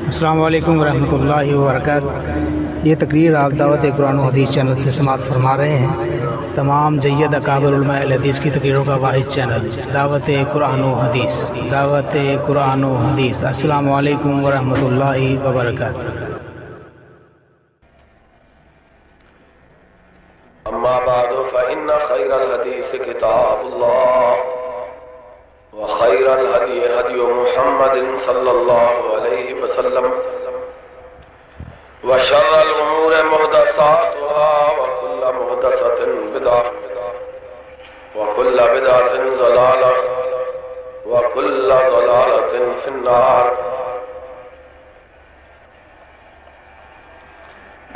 السلام علیکم ورحمۃ اللہ وبرکاتہ۔ یہ تقریر آپ دعوت قرآن و حدیث چینل سے سماعت فرما رہے ہیں۔ تمام جید اکابر علماء الحدیث کی تقریروں کا واحد چینل دعوت قرآن و حدیث، دعوت قرآن و حدیث۔ السلام علیکم ورحمۃ اللہ وبرکاتہ۔ اما بعد فإن خير الحديث كتاب الله وخير الهدي هدي محمد صلى الله عليه وسلم وشر الأمور محدثاتها وكل محدثة بدعة وكل بدعة ضلالة وكل ضلالة في النار۔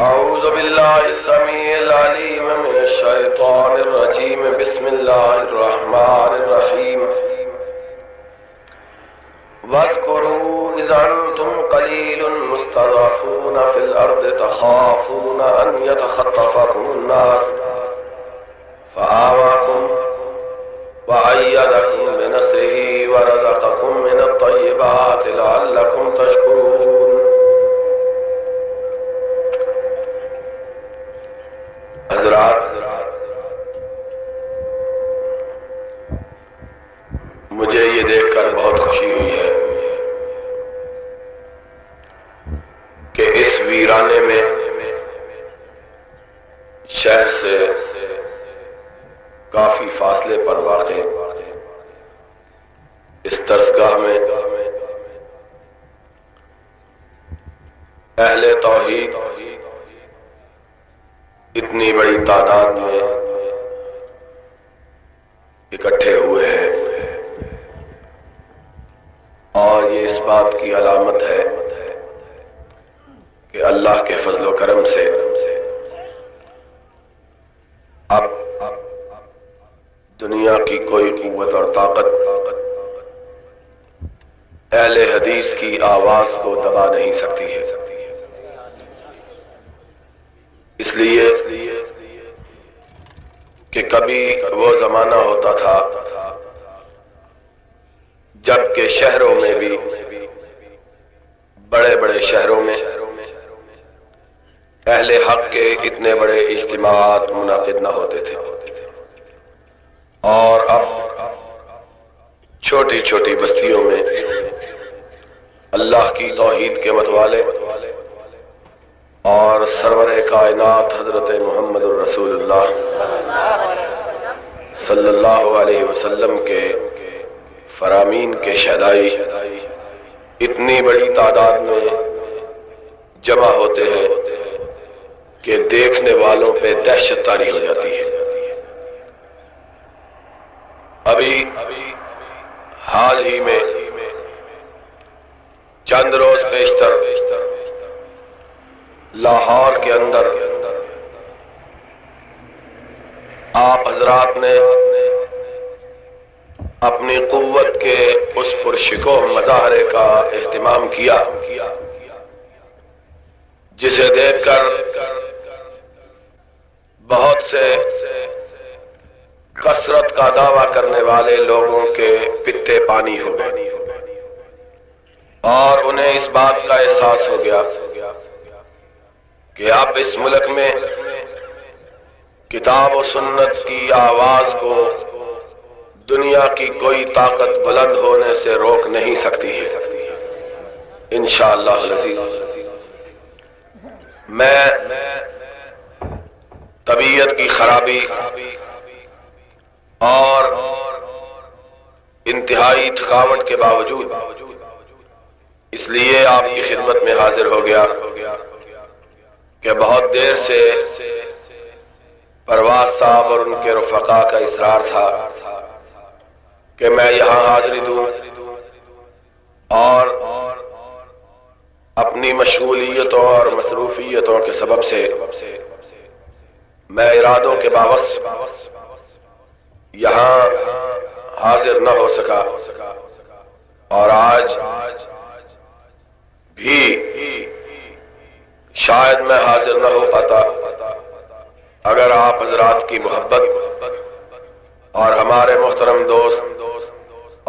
اعوذ باللہ السمیع العلیم من الشیطان الرجیم، بسم اللہ الرحمن الرحیم۔ واذکروا اذ انتم قلیل مستضعفون فی الارض تخافون ان یتخطفکم الناس فآواکم وأیدکم بنصرہ ورزقکم من الطیبات لعلکم تشکرون۔ حضرات، مجھے یہ دیکھ کر بہت خوشی ہوئی ہے کہ اس ویرانے میں شہر سے کافی فاصلے پر واقع اس درسگاہ میں اہل توحید اتنی بڑی تعداد میں اکٹھے ہوئے ہیں، اور یہ اس بات کی علامت ہے کہ اللہ کے فضل و کرم سے اب دنیا کی کوئی قوت اور طاقت اہل حدیث کی آواز کو دبا نہیں سکتی ہے۔ اس لیے کہ کبھی وہ زمانہ ہوتا تھا جب کہ شہروں میں بھی، بڑے بڑے شہروں میں اہل حق کے اتنے بڑے اجتماعات منعقد نہ ہوتے تھے، اور اب چھوٹی چھوٹی بستیوں میں اللہ کی توحید کے متوالے اور سرور کائنات حضرت محمد الرسول اللہ صلی اللہ علیہ وسلم کے فرامین کے شہدائی اتنی بڑی تعداد میں جمع ہوتے ہیں کہ دیکھنے والوں پہ دہشت طاری ہو جاتی ہے۔ ابھی حال ہی میں چند روز پیشتر لاہور کے اندر آپ حضرات نے اپنی قوت کے اس پرشکوہ مظاہرے کا اہتمام کیا جسے دیکھ کر بہت سے کثرت کا دعویٰ کرنے والے لوگوں کے پتے پانی ہو گئے، اور انہیں اس بات کا احساس ہو گیا کہ اب اس ملک میں کتاب و سنت کی آواز کو دنیا کی کوئی طاقت بلند ہونے سے روک نہیں سکتی ہے انشاءاللہ العزیز۔ میں طبیعت کی خرابی اور انتہائی تھکاوٹ کے باوجود اس لیے آپ کی خدمت میں حاضر ہو گیا کہ بہت دیر سے پرواز صاحب اور ان کے رفقا کا اصرار تھا کہ میں یہاں حاضری دوں، اور اپنی مشغولیتوں اور مصروفیتوں کے سبب سے میں ارادوں کے باوجود یہاں حاضر نہ ہو سکا، اور آج بھی شاید میں حاضر نہ ہو پاتا اگر آپ حضرات کی محبت اور ہمارے محترم دوست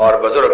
اور بزرگ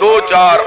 2-4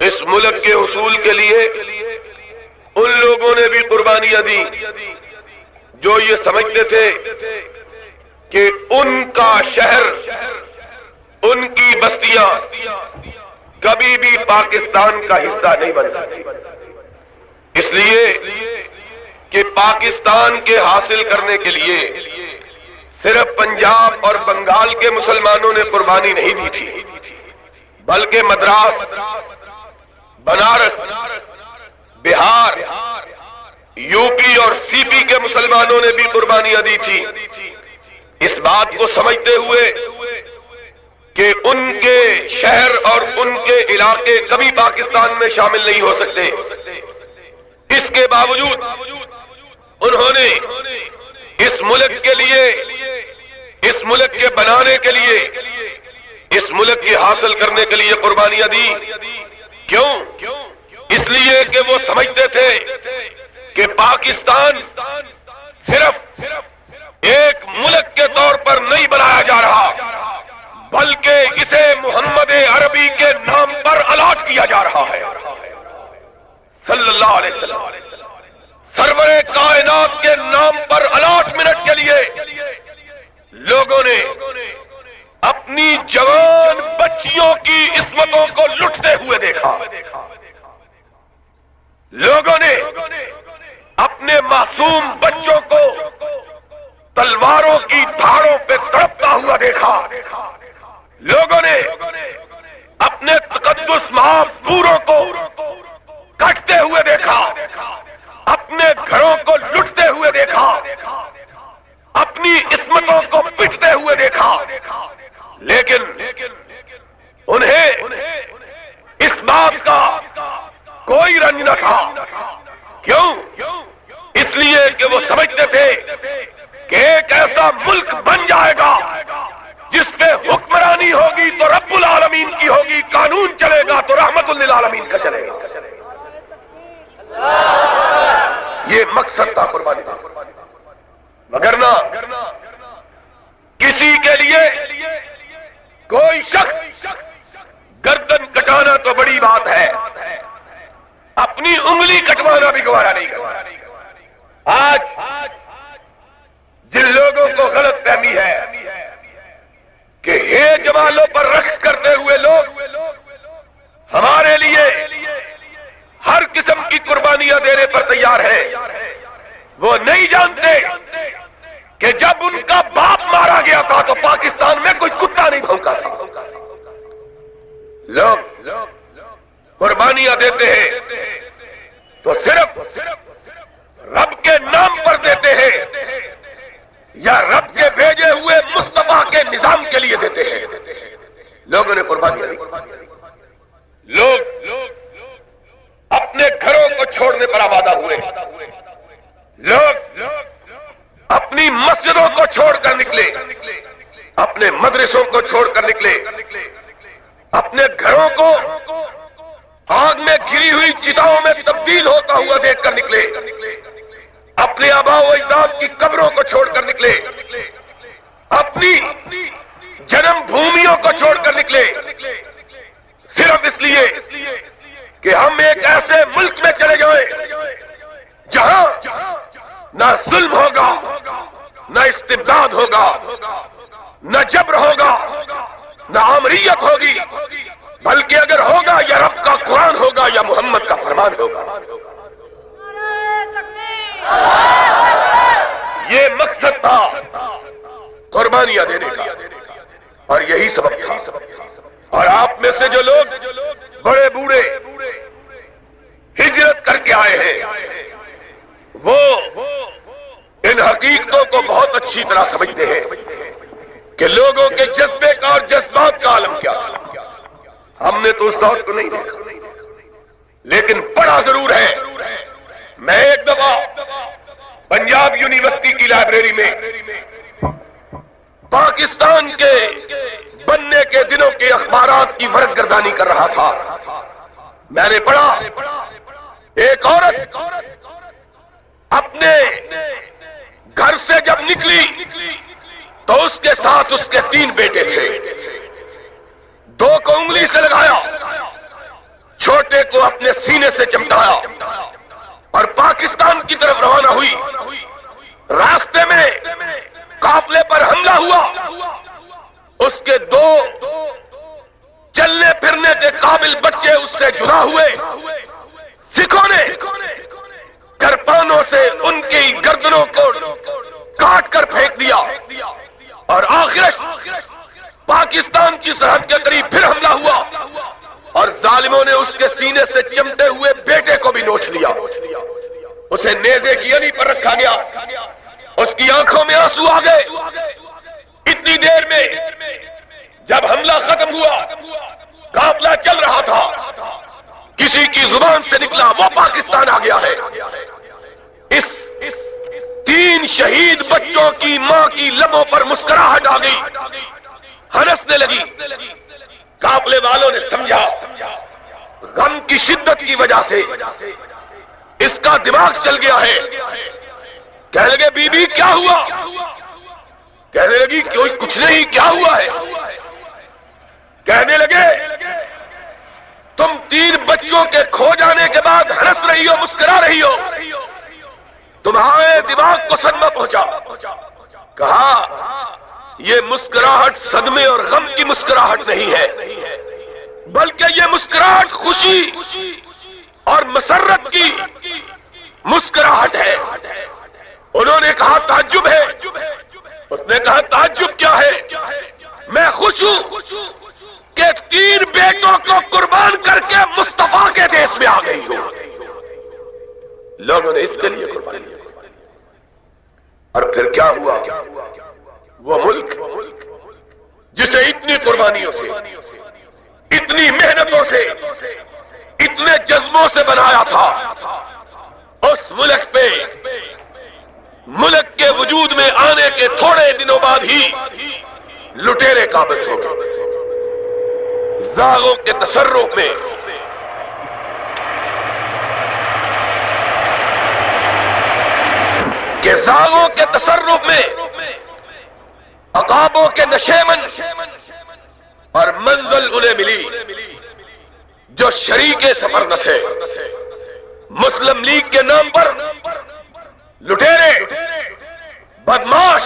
اس ملک کے حصول کے لیے ان لوگوں نے بھی قربانیاں دی جو یہ سمجھتے تھے کہ ان کا شہر، ان کی بستیاں کبھی بھی پاکستان کا حصہ نہیں بن سکتی، اس لیے کہ پاکستان کے حاصل کرنے کے لیے صرف پنجاب اور بنگال کے مسلمانوں نے قربانی نہیں دی تھی، بلکہ مدراس، بنارس، بہار، یو پی اور سی پی کے مسلمانوں نے بھی قربانیاں دی تھی، اس بات کو سمجھتے ہوئے کہ ان کے شہر اور ان کے علاقے کبھی پاکستان میں شامل نہیں ہو سکتے۔ اس کے باوجود انہوں نے اس ملک کے لیے، اس ملک کے بنانے کے لیے، اس ملک کے حاصل کرنے کے لیے قربانیاں دی۔ کیوں؟ اس لیے کہ وہ سمجھتے تھے کہ پاکستان صرف ایک ملک کے طور پر نہیں بنایا جا رہا، بلکہ اسے محمد عربی کے نام پر الاٹ کیا جا رہا ہے صلی اللہ علیہ وسلم، سرور کائنات کے نام پر الاٹمنٹ کے لیے لوگوں نے اپنی جوان بچیوں کی عصمتوں کو لٹتے ہوئے دیکھا، لوگوں نے اپنے معصوم بچوں کو تلواروں کی دھاڑوں پہ تڑپتا ہوا دیکھا، لوگوں نے اپنے تقدس محاف پوروں کو کٹتے ہوئے دیکھا، اپنے گھروں کو لٹتے ہوئے دیکھا، اپنی عصمتوں کو پٹتے ہوئے دیکھا، لیکن انہیں اس بات کا کوئی رنج نہ تھا۔ کیوں؟ اس لیے کہ وہ سمجھتے تھے کہ ایک ایسا ملک بن جائے گا جس پہ حکمرانی ہوگی تو رب العالمین کی ہوگی، قانون چلے گا تو رحمت للعالمین کا چلے گا۔ یہ مقصد تھا قربانی کا، مگر نہ کسی کے لیے کوئی شخص گردن کٹانا تو بڑی بات ہے، اپنی انگلی کٹوانا بھی گوارا نہیں کرتا۔ آج جن لوگوں کو غلط فہمی ہے کہ یہ جوالوں پر رقص کرتے ہوئے لوگ ہمارے لیے ہر قسم کی قربانیاں دینے پر تیار ہیں، وہ نہیں جانتے کہ جب ان کا باپ مارا گیا تھا تو پاکستان میں کوئی کتا نہیں بھونکا تھا۔ لوگ قربانیاں دیتے ہیں تو صرف رب کے نام پر دیتے ہیں یا رب کے بھیجے ہوئے مصطفیٰ کے نظام کے لیے دیتے ہیں۔ لوگوں نے قربانیاں دی، لوگ اپنے گھروں کو چھوڑنے پر آمادہ ہوئے، لوگ اپنی مسجدوں کو چھوڑ کر نکلے، اپنے مدرسوں کو چھوڑ کر نکلے، اپنے گھروں کو آگ میں گری ہوئی چتاؤں میں تبدیل ہوتا ہوا دیکھ کر نکلے، اپنے آباء و اجداد کی قبروں کو چھوڑ کر نکلے، اپنی جنم بھومیوں کو چھوڑ کر نکلے، صرف اس لیے کہ ہم ایک ایسے ملک میں چلے جائیں جہاں نہ ظلم ہوگا، نہ استبداد ہوگا، نہ جبر ہوگا، نہ آمریت ہوگی، بلکہ اگر ہوگا یا رب کا قرآن ہوگا یا محمد کا فرمان ہوگا۔ یہ مقصد تھا قربانیاں دینے کا، اور یہی سبب تھا۔ اور آپ میں سے جو لوگ بڑے بوڑھے ہجرت کر کے آئے ہیں وہ ان حقیقتوں کو بہت اچھی طرح سمجھتے ہیں کہ لوگوں کے جذبے کا اور جذبات کا عالم کیا تھا۔ ہم نے تو اس دور کو نہیں دیکھا، لیکن پڑھا ضرور ہے۔ میں ایک دفعہ پنجاب یونیورسٹی کی لائبریری میں پاکستان کے بننے کے دنوں کے اخبارات کی ورق گردانی کر رہا تھا۔ میں نے پڑھا ایک عورت اپنے گھر سے جب نکلی تو اس کے ساتھ اس کے 3 بیٹے تھے، 2 کو انگلی سے لگایا، چھوٹے کو اپنے سینے سے چمٹایا اور پاکستان کی طرف روانہ ہوئی. راستے میں قافلے پر حملہ ہوا. اس کے 2 چلنے پھرنے کے قابل بچے اس سے جدا ہوئے. سکھوں نے کرپانوں سے ان کی گردنوں کو کاٹ کر پھینک دیا اور آخر پاکستان کی سرحد کے قریب پھر حملہ ہوا اور ظالموں نے اس کے سینے سے چمٹے ہوئے بیٹے کو بھی نوچ لیا. اسے نیزے کی علی پر رکھا گیا. اس کی آنکھوں میں آنسو آ گئے. اتنی دیر میں جب حملہ ختم ہوا، قافلہ چل رہا تھا، کسی کی زبان سے نکلا وہ پاکستان آ گیا ہے. اس 3 شہید بچوں کی ماں کی لبوں پر مسکراہٹ آ گئی، ہنسنے لگی. قافلے والوں نے سمجھا غم کی شدت کی وجہ سے اس کا دماغ چل گیا ہے. کہنے لگے بی بی کیا ہوا؟ کہنے لگی کوئی کچھ نہیں، کیا ہوا ہے؟ کہنے لگے تم 3 بچوں کے کھو جانے کے بعد ہنس رہی ہو، مسکرا رہی ہو، تمہارے دماغ کو صدمہ پہنچا. کہا یہ مسکراہٹ صدمے اور غم کی مسکراہٹ نہیں ہے، بلکہ یہ مسکراہٹ خوشی اور مسرت کی مسکراہٹ ہے. انہوں نے کہا تعجب ہے. اس نے کہا تعجب کیا ہے؟ میں خوش ہوں کہ 3 بیٹوں کو قربان کر کے مصطفیٰ کے دیش میں آ گئی ہوں. لوگوں نے اس کے لیے قربانی کی. اور پھر کیا ہوا؟ وہ ملک جسے اتنی قربانیوں سے، اتنی محنتوں سے، اتنے جذبوں سے بنایا تھا، اس ملک پہ ملک کے وجود میں آنے کے تھوڑے دنوں بعد ہی لٹیرے قابض ہو گئے. زاغوں کے تصرف میں زاغوں کے تصرف میں عقابوں کے نشیمن اور منزل انہیں ملی جو شریک سفر نہ تھے. مسلم لیگ کے نام پر لٹیرے، بدماش،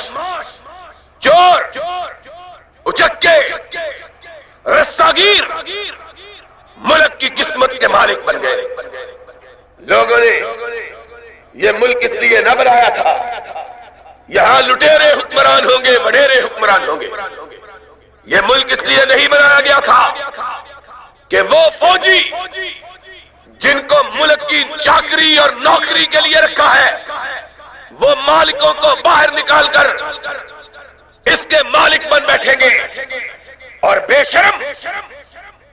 چور، اچکے، رستاگیر ملک کی قسمت کے مالک بن گئے. لوگوں نے یہ ملک اس لیے نہ بنایا تھا یہاں لٹیرے حکمران ہوں گے، وڈیرے حکمران ہوں گے. یہ ملک اس لیے نہیں بنایا گیا تھا کہ وہ فوجی جن کو ملک کی چاکری اور نوکری کے لیے رکھا ہے، وہ مالکوں کو باہر نکال کر اس کے مالک بن بیٹھیں گے اور بے شرم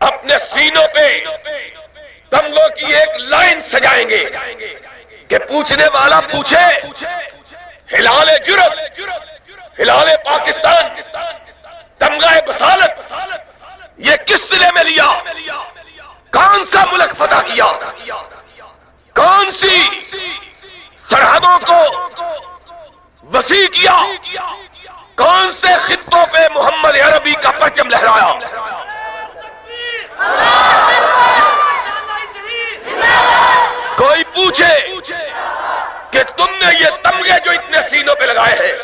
اپنے سینوں پہ تمغوں کی ایک لائن سجائیں گے کہ پوچھنے والا پوچھے ہلال جرت، ہلال پاکستان، تمغہ بصالت یہ کس سلے میں لیا؟ کون سا ملک فتح کیا؟ کون سی سرحدوں کو وسیع کیا؟ کون سے خطوں پہ محمد عربی کا پرچم لہرایا؟ کوئی پوچھے کہ تم نے یہ تمغے جو اتنے سینوں پہ لگائے ہیں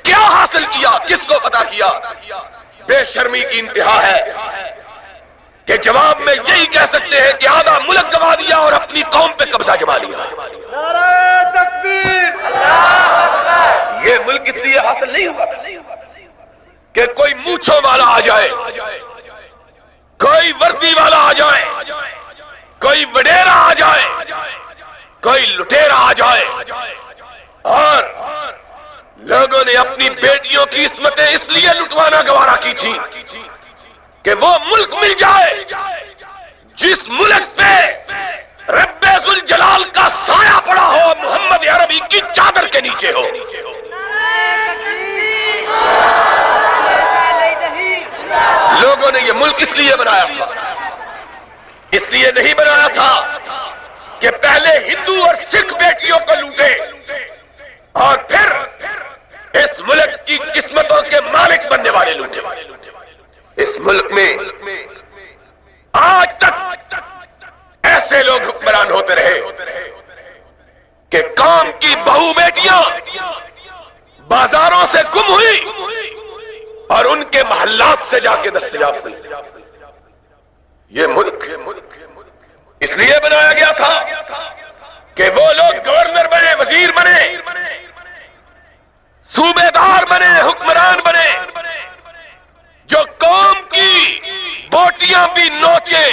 کیا حاصل کیا، کس کو فتح کیا؟ بے شرمی کی انتہا ہے کہ جواب میں یہی کہہ سکتے ہیں کہ آدھا ملک گوا دیا اور اپنی قوم پہ قبضہ جما لیا. نعرہ تکبیر! یہ ملک اس لیے حاصل نہیں ہوا کہ کوئی مونچھوں والا آ جائے، کوئی وردی والا آ جائے، کوئی وڈیرا آ جائے، کوئی لٹیرا آ جائے اور لوگوں نے اپنی بیٹیوں کی عصمتیں اس لیے لٹوانا گوارا کی تھی کہ وہ ملک مل جائے جس ملک پہ رب ذوالجلال کا سایہ پڑا ہو، محمد عربی کی چادر کے نیچے ہو. لوگوں نے یہ ملک اس لیے بنایا تھا، اس لیے نہیں بنایا تھا کہ پہلے ہندو اور سکھ بیٹیوں کو لوٹے اور پھر اس ملک کی قسمتوں کے مالک بننے والے لوٹے. اس ملک میں آج تک بازاروں سے گم ہوئی اور ان کے محلات سے جا کے دستیاب ہوئی۔ یہ ملک اس لیے بنایا گیا تھا کہ وہ لوگ گورنر بنے، وزیر بنے، صوبے دار بنے، حکمران بنے، جو قوم کی بوٹیاں بھی نوچے،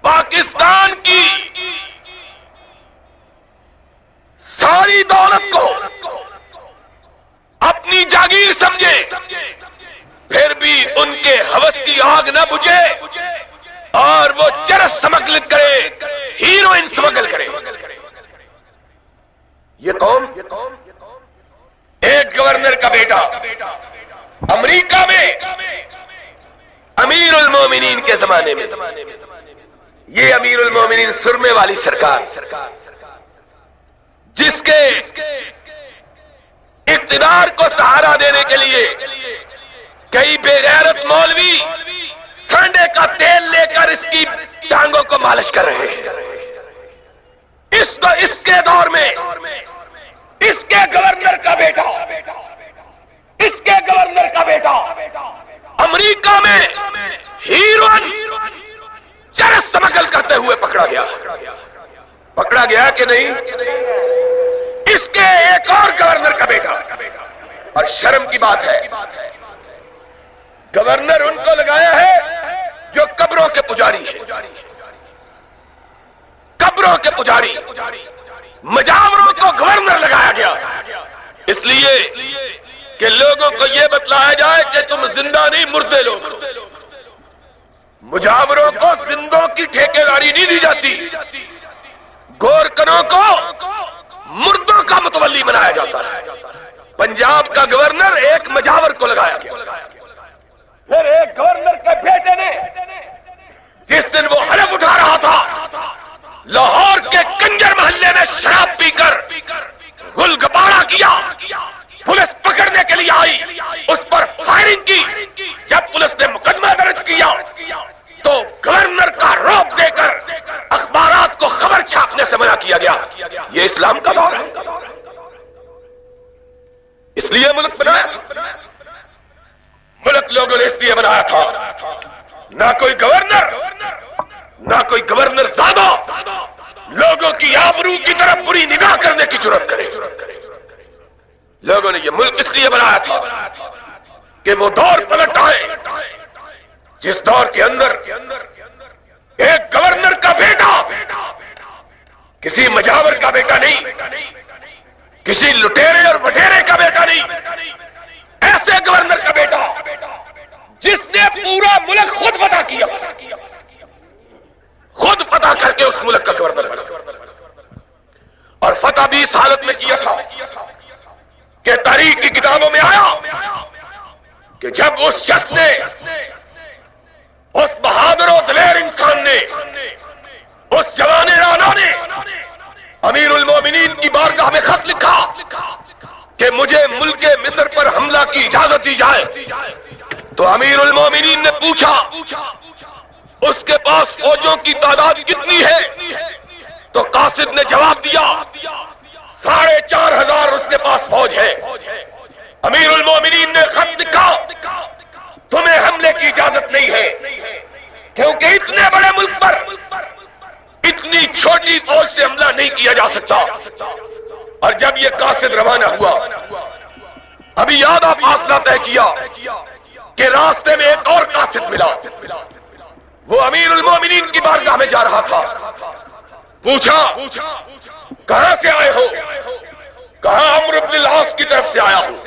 پاکستان کی ساری دولت کو اپنی جاگیر سمجھے، پھر بھی ان کے ہوس کی آگ نہ بجھے اور وہ چرس سمگل کرے، ہیروئن سمگل کرے۔ یہ قوم ایک گورنر کا بیٹا امریکہ میں امیر المومنین کے زمانے میں، یہ امیر المومنین سرمے والی سرکار، جس کے اقتدار کو سہارا دینے کے لیے کئی بے غیرت مولوی سانڈے کا تیل لے کر اس کی ٹانگوں کو مالش کر رہے ہیں۔ اس کے دور میں اس کے گورنر کا بیٹا، اس کے گورنر کا بیٹا امریکہ میں ہیروئن چرس سمگل کرتے ہوئے پکڑا گیا۔ پکڑا گیا کہ نہیں؟ اس کے ایک اور گورنر کا بیٹا، اور شرم کی بات ہے گورنر ان کو لگایا ہے جو قبروں کے پجاری ہیں، قبروں کے پجاری، مجاوروں کو گورنر لگایا گیا اس لیے کہ لوگوں کو یہ بتلایا جائے کہ تم زندہ نہیں، مردے لوگ ہو۔ مجاوروں کو زندوں کی ٹھیکے داری نہیں دی جاتی، گورکنوں کو مردوں کا متولی بنایا جاتا ہے۔ پنجاب کا گورنر ایک مجاور کو لگایا گیا، پھر ایک گورنر کے بیٹے نے جس دن وہ حلف اٹھا رہا تھا لاہور کے کنجر محلے میں شراب پی کر گل گپارا کیا، پولیس پکڑنے کے لیے آئی، اس پر فائرنگ کی۔ جب پولیس نے مقدمہ درج کیا تو گورنر کا روپ دے کر اخبارات کو خبر چھاپنے سے منع کیا گیا۔ یہ اسلام کا دور ہے، اس لیے ملک بنایا، ملک لوگوں نے اس لیے بنایا تھا، نہ کوئی گورنر، نہ کوئی گورنر زادہ لوگوں کی آبرو کی طرف بری نگاہ کرنے کی جرات کرے۔ لوگوں نے یہ ملک اس لیے بنایا تھا کہ وہ دور پلٹ آئے جس دور کے اندر ایک گورنر کا بیٹا کسی مجاور کا بیٹا نہیں، کسی لٹیرے اور وڈیرے کا بیٹا نہیں، ایسے گورنر کا بیٹا جس نے پورا ملک خود فتح کیا، خود فتح کر کے اس ملک کا گورنر بنا، اور فتح بھی اس حالت میں کیا تھا کہ تاریخ کی کتابوں میں آیا کہ جب اس شخص نے، اس بہادر و دلیر انسان نے، اس جوان رانا نے امیر المومنین کی بارگاہ میں خط لکھا کہ مجھے ملک مصر پر حملہ کی اجازت دی جائے، تو امیر المومنین نے پوچھا اس کے پاس فوجوں کی تعداد کتنی ہے؟ تو قاصد نے جواب دیا 4,500 اس کے پاس فوج ہے۔ امیر المومنین نے خط لکھا تمہیں حملے کی اجازت نہیں ہے، کیونکہ اتنے بڑے ملک پر اتنی چھوٹی فوج سے حملہ نہیں کیا جا سکتا۔ اور جب یہ قاصد روانہ ہوا، ابھی یاد آپ فاصلہ طے کیا کہ راستے میں ایک اور قاصد ملا، وہ امیر المومنین کی بارگاہ میں جا رہا تھا۔ پوچھا کہاں سے آئے ہو؟ کہا عمرو بن العاص کی طرف سے آیا ہوں۔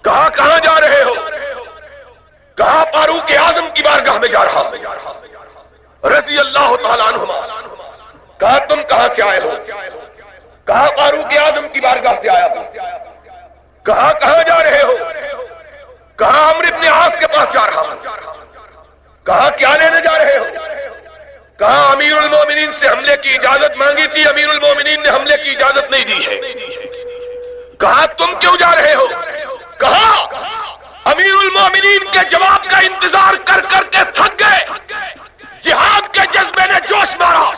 کہا کہاں جا رہے ہو؟ کہا فاروق اعظم کی بارگاہ میں جا رہا ہوں رضی اللہ تعالیٰ عنہما۔ کہا تم کہاں سے آئے ہو؟ کہا فاروق اعظم کی بارگاہ سے آیا ہوں۔ کہا کہاں جا رہے ہو؟ کہا عمرو بن العاص کے پاس جا رہا ہوں۔ کہا کیا لینے جا رہے ہو؟ کہا امیر المومنین سے حملے کی اجازت مانگی تھی، امیر المومنین نے حملے کی اجازت نہیں دی ہے۔ کہا تم کیوں جا رہے ہو؟ کہا امیر المومنین کے جواب کا انتظار کر کر کے تھک گئے، جہاد کے جذبے نے جوش مارا،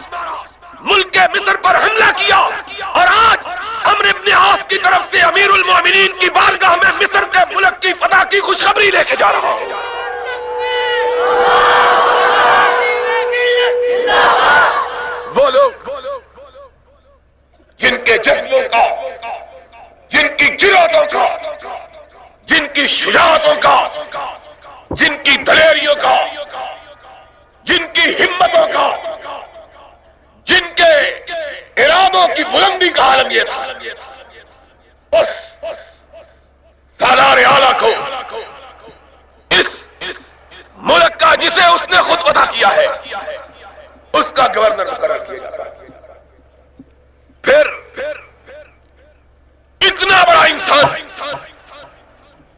ملک مصر پر حملہ کیا، اور آج عمرو بن العاص کی طرف سے امیر المومنین کی بارگاہ میں مصر کے ملک کی فتح کی خوشخبری لے کے جا رہا ہوں۔ وہ لوگ جن کے جذبوں کا، جن کی جرأتوں کا، جن کی شجاعتوں کا، جن کی دلیریوں کا، جن کی ہمتوں کا، جن کے ارادوں کی بلندی کا عالم یہ تھا، اس سالار اعلیٰ کو، اس ملک کا جسے اس نے خود فتح کیا ہے، اس کا گورنر مقرر کیا جاتا ہے۔ پھر اتنا بڑا انسان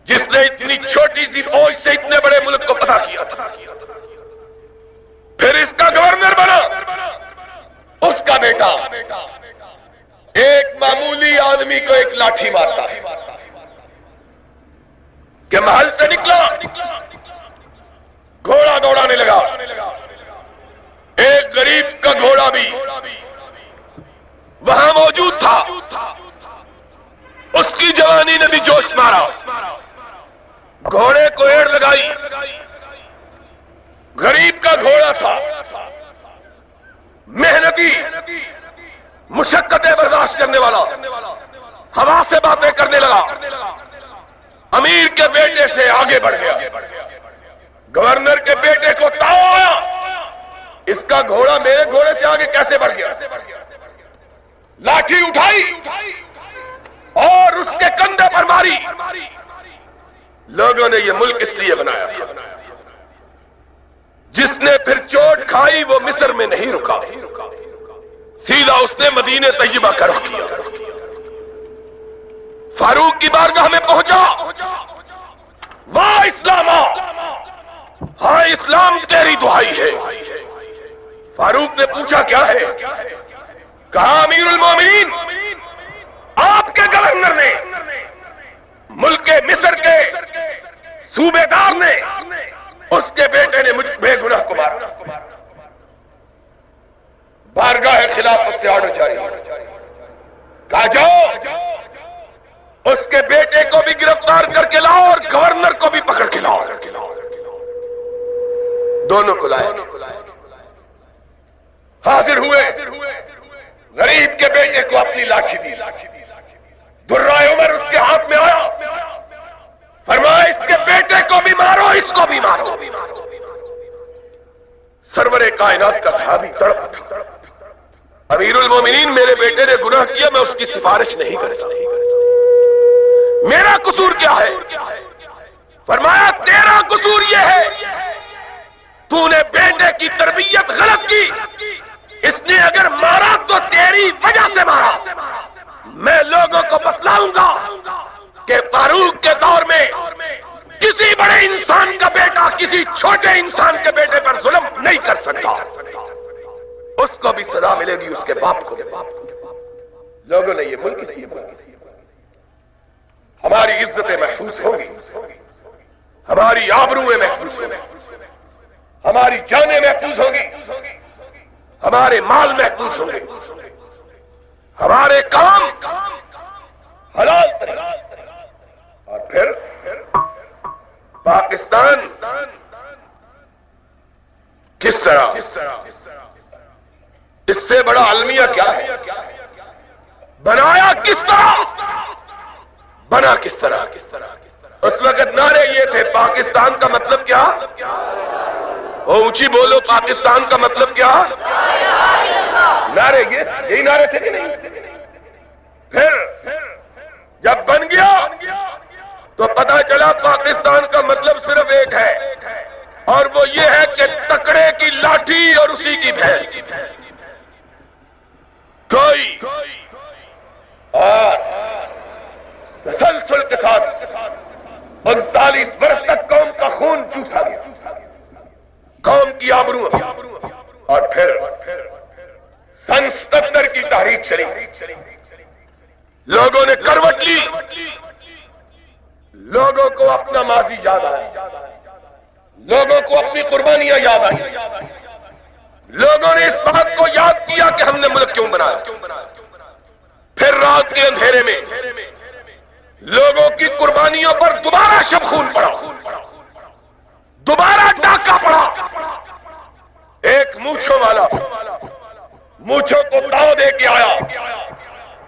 جس نے اتنی چھوٹی سی فوج سے اتنے بڑے ملک کو فتح کیا تھا، پھر اس کا گورنر بنا اس کا بیٹا ایک معمولی آدمی کو ایک لاٹھی مارتا ہے کہ محل سے نکلا، گھوڑا دوڑانے لگا، ایک غریب کا گھوڑا بھی وہاں موجود تھا، اس کی جوانی نے بھی جوش مارا، گھوڑے کو ایڑ لگائی، غریب کا گھوڑا تھا، محنتی، مشقتیں برداشت کرنے والا، ہوا سے باتیں کرنے لگا، امیر کے بیٹے سے آگے بڑھ گیا، گورنر کے بیٹے کو تاؤ آیا، اس کا گھوڑا میرے گھوڑے سے آگے کیسے بڑھ گیا؟ لاٹھی اٹھائی اور اس کے کندھے پر ماری۔ لوگوں نے یہ ملک اس لیے بنایا تھا، جس نے پھر چوٹ کھائی وہ مصر میں نہیں رکا، سیدھا اس نے مدینہ طیبہ کا رخ کیا، فاروق کی بارگاہ میں پہنچا، واہ اسلام، ہاں اسلام تیری دعائی ہے۔ فاروق نے پوچھا کیا ہے؟ کہا امیر المومنین، آپ کے گورنر نے، ملک مصر کے صوبے دار نے، اس کے بیٹے نے مجھ بے گناہ کو مارا۔ بارگاہ خلافت سے آرڈر جاری، کہا جاؤ اس کے بیٹے کو بھی گرفتار کر کے لاؤ اور گورنر کو بھی پکڑ کے لاؤ۔ دونوں کو لائے، حاضر ہوئے، غریب کے بیٹے کو اپنی لاٹھی دی، درائے عمر اس کے ہاتھ میں آیا، فرمایا اس کے بیٹے کو بھی مارو، اس کو بھی مارو۔ سرور کائنات کا صحابی تڑپ اٹھا، امیر المومنین میرے بیٹے نے گناہ کیا، میں اس کی سفارش نہیں کرتا، میرا قصور کیا ہے؟ فرمایا تیرا قصور یہ ہے تو نے بیٹے کی تربیت غلط کی، اس نے اگر مارا تو تیری وجہ سے مارا۔ میں لوگوں کو بتلاؤں گا کہ فاروق کے دور میں کسی بڑے انسان کا بیٹا کسی چھوٹے انسان کے بیٹے پر ظلم نہیں کر سکتا، اس کو بھی سزا ملے گی، اس کے باپ کو بھی۔ لوگوں نے یہ ملک اسی بنا، ہماری عزتیں محفوظ ہوں گی، ہماری آبروئیں محفوظ ہوں گی، ہماری جانیں محفوظ ہوں گی، ہمارے مال محفوظ ہوں گے، ہمارے کام حلال طریقے۔ اور پھر پاکستان کس طرح، اس سے بڑا المیہ کیا ہے؟ بنایا کس طرح، بنا کس طرح؟ اس وقت نعرے یہ تھے، پاکستان کا مطلب کیا؟ اونچی بولو، پاکستان کا مطلب کیا؟ نعرے یہی نعرے تھے کہ نہیں؟ پھر جب بن گیا تو پتا چلا پاکستان کا مطلب صرف ایک ہے، اور وہ یہ ہے کہ تکڑے کی لاٹھی اور اسی کی بھینس۔ کوئی اور تسلسل کے ساتھ 39 برس تک قوم کا خون چوسا گیا، قوم کی آبرو، اور پھر سن 77 کی تحریک چلی، لوگوں نے کروٹ لی، لوگوں کو اپنا ماضی یاد آیا، لوگوں کو اپنی قربانیاں یاد آئی، لوگوں نے اس بات کو یاد کیا کہ ہم نے ملک کیوں بنایا۔ پھر رات کے اندھیرے میں لوگوں کی قربانیوں پر دوبارہ شب خون پڑا، دوبارہ ڈاکہ پڑا۔ ایک مونچھوں والا مونچھوں کو تاؤ دے کے آیا،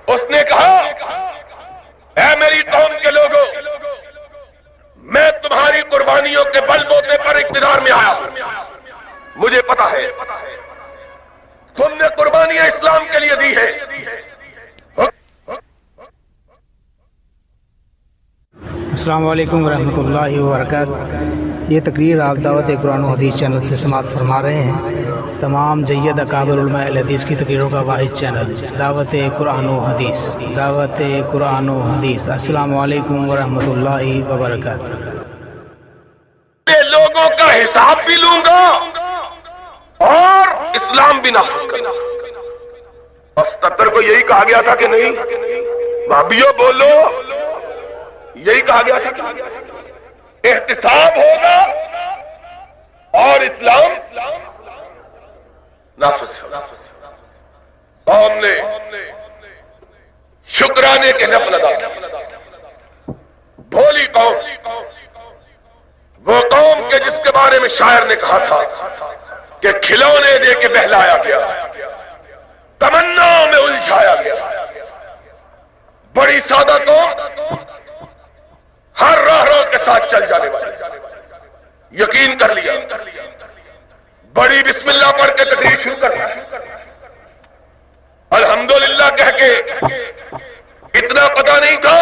اس نے کہا اے میری قوم کے لوگوں، میں تمہاری قربانیوں کے بل بوتے پر اقتدار میں آیا ہوں، مجھے پتا ہے تم نے قربانیاں اسلام کے لیے دی ہے۔ السلام علیکم ورحمۃ اللہ وبرکاتہ۔ یہ تقریر آپ دعوت قرآن و حدیث چینل سے سماعت فرما رہے ہیں۔ تمام جید اکابر علماء اہل حدیث کی تقریروں کا واحد چینل دعوت قرآن و حدیث، دعوت قرآن و حدیث۔ السلام علیکم ورحمۃ اللہ وبرکاتہ۔ لوگوں کا حساب بھی لوں گا اور اسلام بھی نافذ کروں گا۔ اور 77 کو یہی کہا گیا تھا کہ نہیں؟ بھابھیو بولو، یہی کہا گیا تھا کہ احتساب ہوگا اور اسلام نافذ ہوگا۔ قوم نے شکرانے کے نفل ادا کیے۔ بھولی قوم، وہ قوم کے جس کے بارے میں شاعر نے کہا تھا کہ کھلونے دے کے بہلایا گیا، تمناؤں میں الجھایا گیا۔ بڑی سادہ قوم، ہر راہ رو کے ساتھ چل جانے والی، یقین کر لیا، بڑی بسم اللہ پڑھ کے تقریر شروع کرتا ہے، الحمدللہ کہہ کے اتنا پتہ نہیں تھا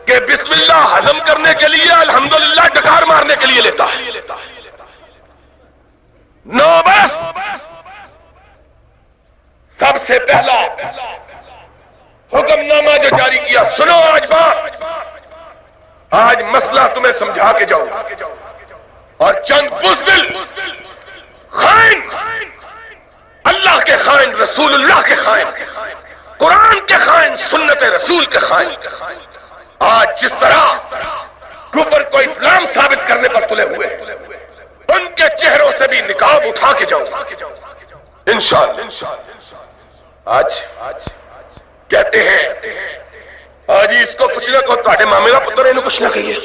کہ بسم اللہ ہضم کرنے کے لیے الحمدللہ ڈکار مارنے کے لیے لیتا ہے۔ نو بس سب سے پہلا حکم نامہ جو جاری کیا، سنو آج بات، آج مسئلہ تمہیں سمجھا کے جاؤں، اور چند بزدل خائن، اللہ کے خائن، رسول اللہ کے خائن، قرآن کے خائن، سنت رسول کے خائن، آج جس طرح کفر کو اسلام ثابت کرنے پر تلے ہوئے ہیں، ان کے چہروں سے بھی نقاب اٹھا کے جاؤں انشاءاللہ۔ آج کہتے ہیں آج اس کو کچھ نہ کہو، تھوڑے مامے کا پتر انہوں کچھ نہ کہیے۔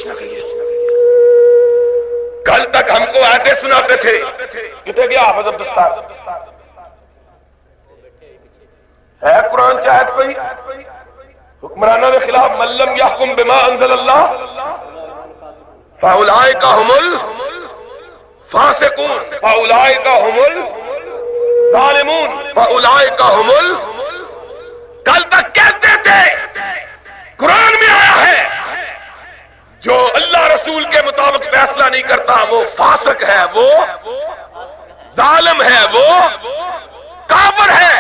کل تک ہم کو آیتیں سناتے تھے، کہتے گیا حافظ عبدالستار ہے قرآن کی آیت کوئی حکمرانوں کے خلاف، من لم یحکم بما انزل اللہ فاولئک هم الفاسقون فاولئک هم الظالمون فاولئک هم کل تک کہتے تھے قرآن میں آیا ہے جو اللہ رسول کے مطابق فیصلہ نہیں کرتا وہ فاسق ہے، وہ ظالم ہے، وہ کافر ہے۔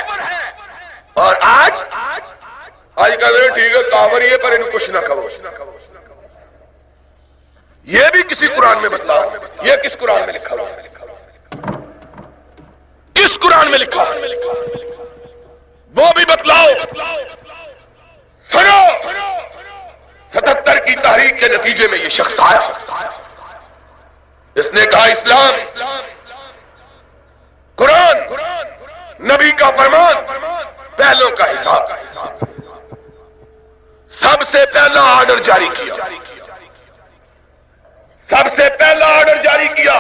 اور آج کہتے ہیں ٹھیک ہے کافر یہ، پر انہوں کچھ نہ کہو۔ یہ بھی کسی قرآن میں بتلاؤ، یہ کس قرآن میں لکھا ہوا؟ کس قرآن میں لکھا؟ وہ بھی بتلاؤ۔ سنو، 77 کی تحریک کے نتیجے میں یہ شخص آیا، اس نے کہا اسلام، قرآن، نبی کا فرمان، پہلوں کا حساب۔ سب سے پہلا آرڈر جاری کیا، سب سے پہلا آرڈر جاری کیا،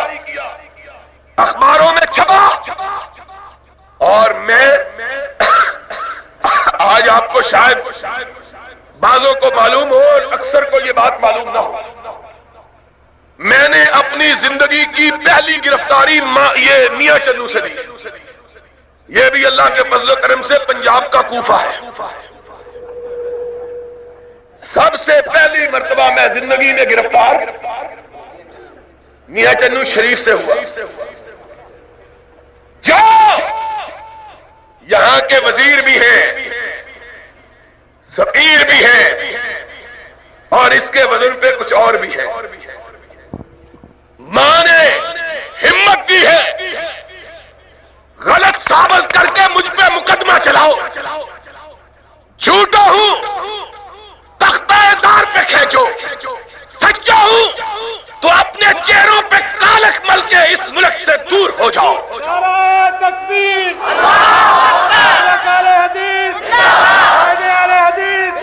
اخباروں میں چھپا، اور میں آج آپ کو شاید بعضوں کو معلوم ہو اور اکثر کو یہ بات معلوم نہ ہو، میں نے اپنی زندگی کی پہلی گرفتاری یہ میاں چنو سے دی۔ یہ بھی اللہ کے فضل و کرم سے پنجاب کا کوفہ ہے۔ سب سے پہلی مرتبہ میں زندگی میں گرفتار میاں چنو شریف سے ہوا۔ جو یہاں کے وزیر بھی ہیں، سفیر بھی ہیں، اور اس کے وزن پہ کچھ اور بھی ہے۔ ماں نے ہمت دی ہے غلط ثابت کر کے مجھ پہ مقدمہ چلاؤ، جھوٹا ہوں تختہ دار پہ کھینچو، سچا ہوں تو اپنے چہروں پہ کالک مل کے اس ملک سے دور ہو جاؤ۔ نعرہ تکبیر، اہل حدیث، اہل حدیث،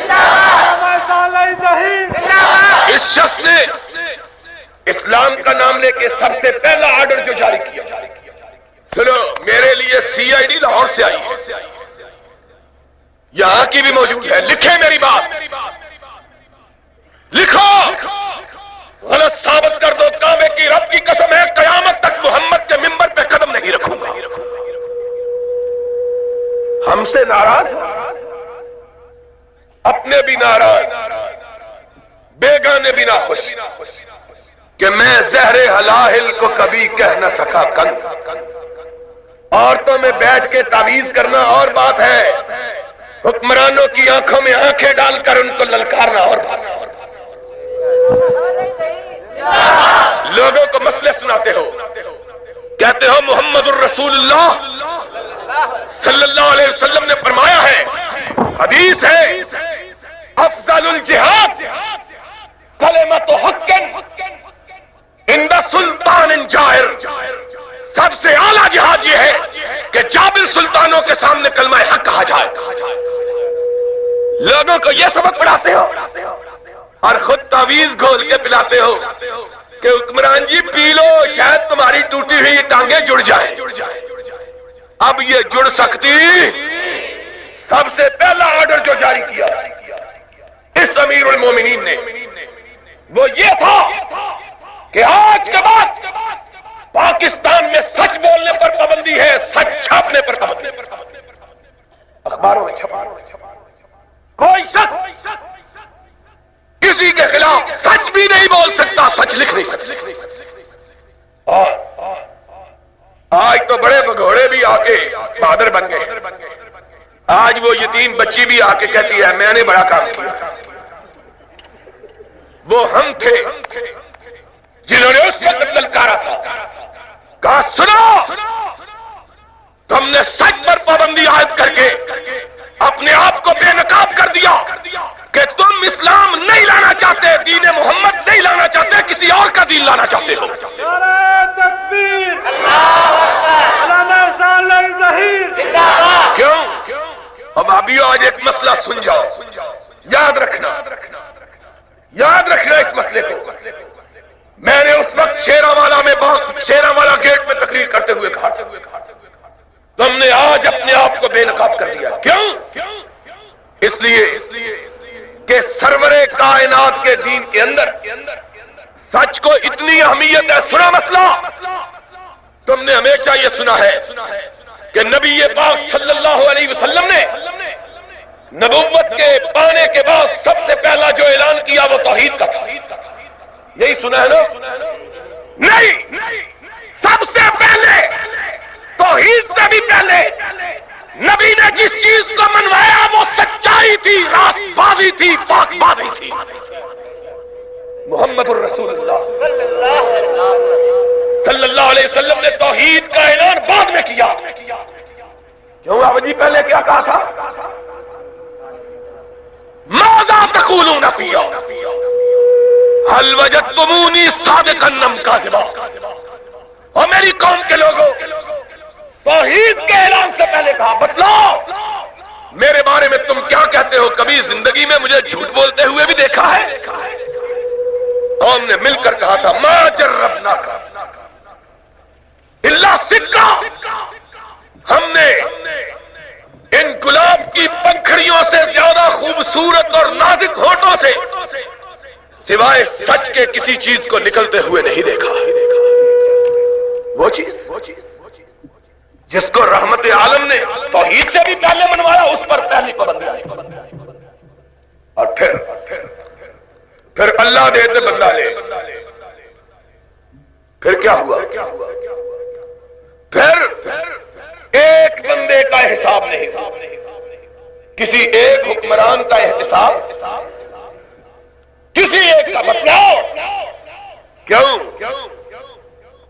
بنانے کے سب سے پہلا آرڈر جو جاری کیا، سنو، میرے لیے سی آئی ڈی لاہور سے آئی ہے، یہاں کی بھی موجود ہے، لکھیں میری بات، لکھو، غلط ثابت کر دو، کعبے کی رب کی قسم ہے قیامت تک محمد کے منبر پہ قدم نہیں رکھوں گا۔ ہم سے ناراض، اپنے بھی ناراض، بیگانے بھی ناخوش کہ میں زہر حلاہل کو کبھی کہہ نہ سکا کن۔ عورتوں میں بیٹھ کے تعویذ کرنا اور بات ہے، حکمرانوں کی آنکھوں میں آنکھیں ڈال کر ان کو للکارنا اور بات ہے۔ لوگوں کو مسئلے سناتے ہو، کہتے ہو محمد الرسول اللہ صلی اللہ علیہ وسلم نے فرمایا ہے، حدیث ہے، افضل الجہاد کلمۃ حق عند سلطان جائر، سب سے اعلیٰ جہاد یہ ہے کہ جابر سلطانوں کے سامنے کلمہ حق کہا جائے۔ لوگوں کو یہ سبق پڑھاتے ہو اور خود تعویذ گھول کے پلاتے ہو کہ حکمران جی پی لو، شاید تمہاری ٹوٹی ہوئی ٹانگیں جڑ جائیں۔ اب یہ جڑ سکتی، سب سے پہلا آرڈر جو جاری کیا اس امیر المومنین نے وہ یہ تھا کہ آج کے بعد پاکستان میں سچ بولنے پر پابندی ہے، سچ چھاپنے پر پابندی، اخباروں میں چھپا، کوئی شخص کسی کے خلاف سچ بھی نہیں بول سکتا، سچ لکھ نہیں سکتا۔ اور آج تو بڑے بگوڑے بھی آ کے بہادر بن گئے، آج وہ یتیم بچی بھی آ کے کہتی ہے میں نے بڑا کام کیا۔ وہ ہم تھے جنہوں نے اس وقت للکارا تھا، کہا سنو، تم نے سچ پر پابندی عائد کر کے اپنے آپ کو بے نقاب کر دیا کہ تم اسلام نہیں لانا چاہتے، دین محمد نہیں لانا چاہتے، کسی اور کا دین لانا چاہتے ہو۔ نعرہ تکبیر، علامہ ارسال ظہیر، کیوں؟ اب ابھی آج ایک مسئلہ سن جاؤ، یاد رکھنا اس مسئلے کو۔ میں نے اس وقت شیراوالا گیٹ میں تقریر کرتے ہوئے کہا تم نے آج اپنے آپ کو بے نقاب کر دیا۔ کیوں؟ اس لیے کہ سرور کائنات کے دین کے اندر سچ کو اتنی اہمیت ہے۔ سنا مسئلہ، تم نے ہمیشہ یہ سنا ہے کہ نبی پاک صلی اللہ علیہ وسلم نے نبوت کے پانے کے بعد سب سے پہلا جو اعلان کیا وہ توحید کا تھا، یہی سنا ہے نا؟ نہیں، سب سے پہلے، توحید سے بھی پہلے نبی نے جس چیز کو منوایا وہ سچائی تھی، راست بازی تھی، پاک بازی تھی۔ محمد الرسول اللہ صلی اللہ علیہ وسلم نے توحید کا اعلان بعد میں کیا۔ کیوں آپ جی پہلے کیا کہا تھا؟ ماذا تقولون فی هل وجدتمونی صادقا ام کاذبا؟ اور میری قوم کے لوگوں، توحید کے اعلان سے پہلے کہا بتلاؤ میرے بارے میں تم کیا کہتے ہو؟ کبھی زندگی میں مجھے جھوٹ بولتے ہوئے بھی دیکھا ہے؟ قوم نے مل کر کہا تھا ما جربناک الا صدقا، ہم نے ان گلاب کی پنکھڑیوں سے زیادہ خوبصورت اور نازک ہونٹوں سے سوائے سچ کے کسی چیز کو نکلتے ہوئے نہیں دیکھا۔ وہ چیز جس کو رحمت عالم نے توحید سے بھی پہلے منوایا، اس پر پہلی پابندی آئی۔ اور پھر اللہ دے تو بندہ لے، پھر کیا ہوا؟ پھر ایک بندے کا حساب نہیں تھا، کسی ایک حکمران کا احتساب، کسی ایک کا بتلاؤ۔ کیوں؟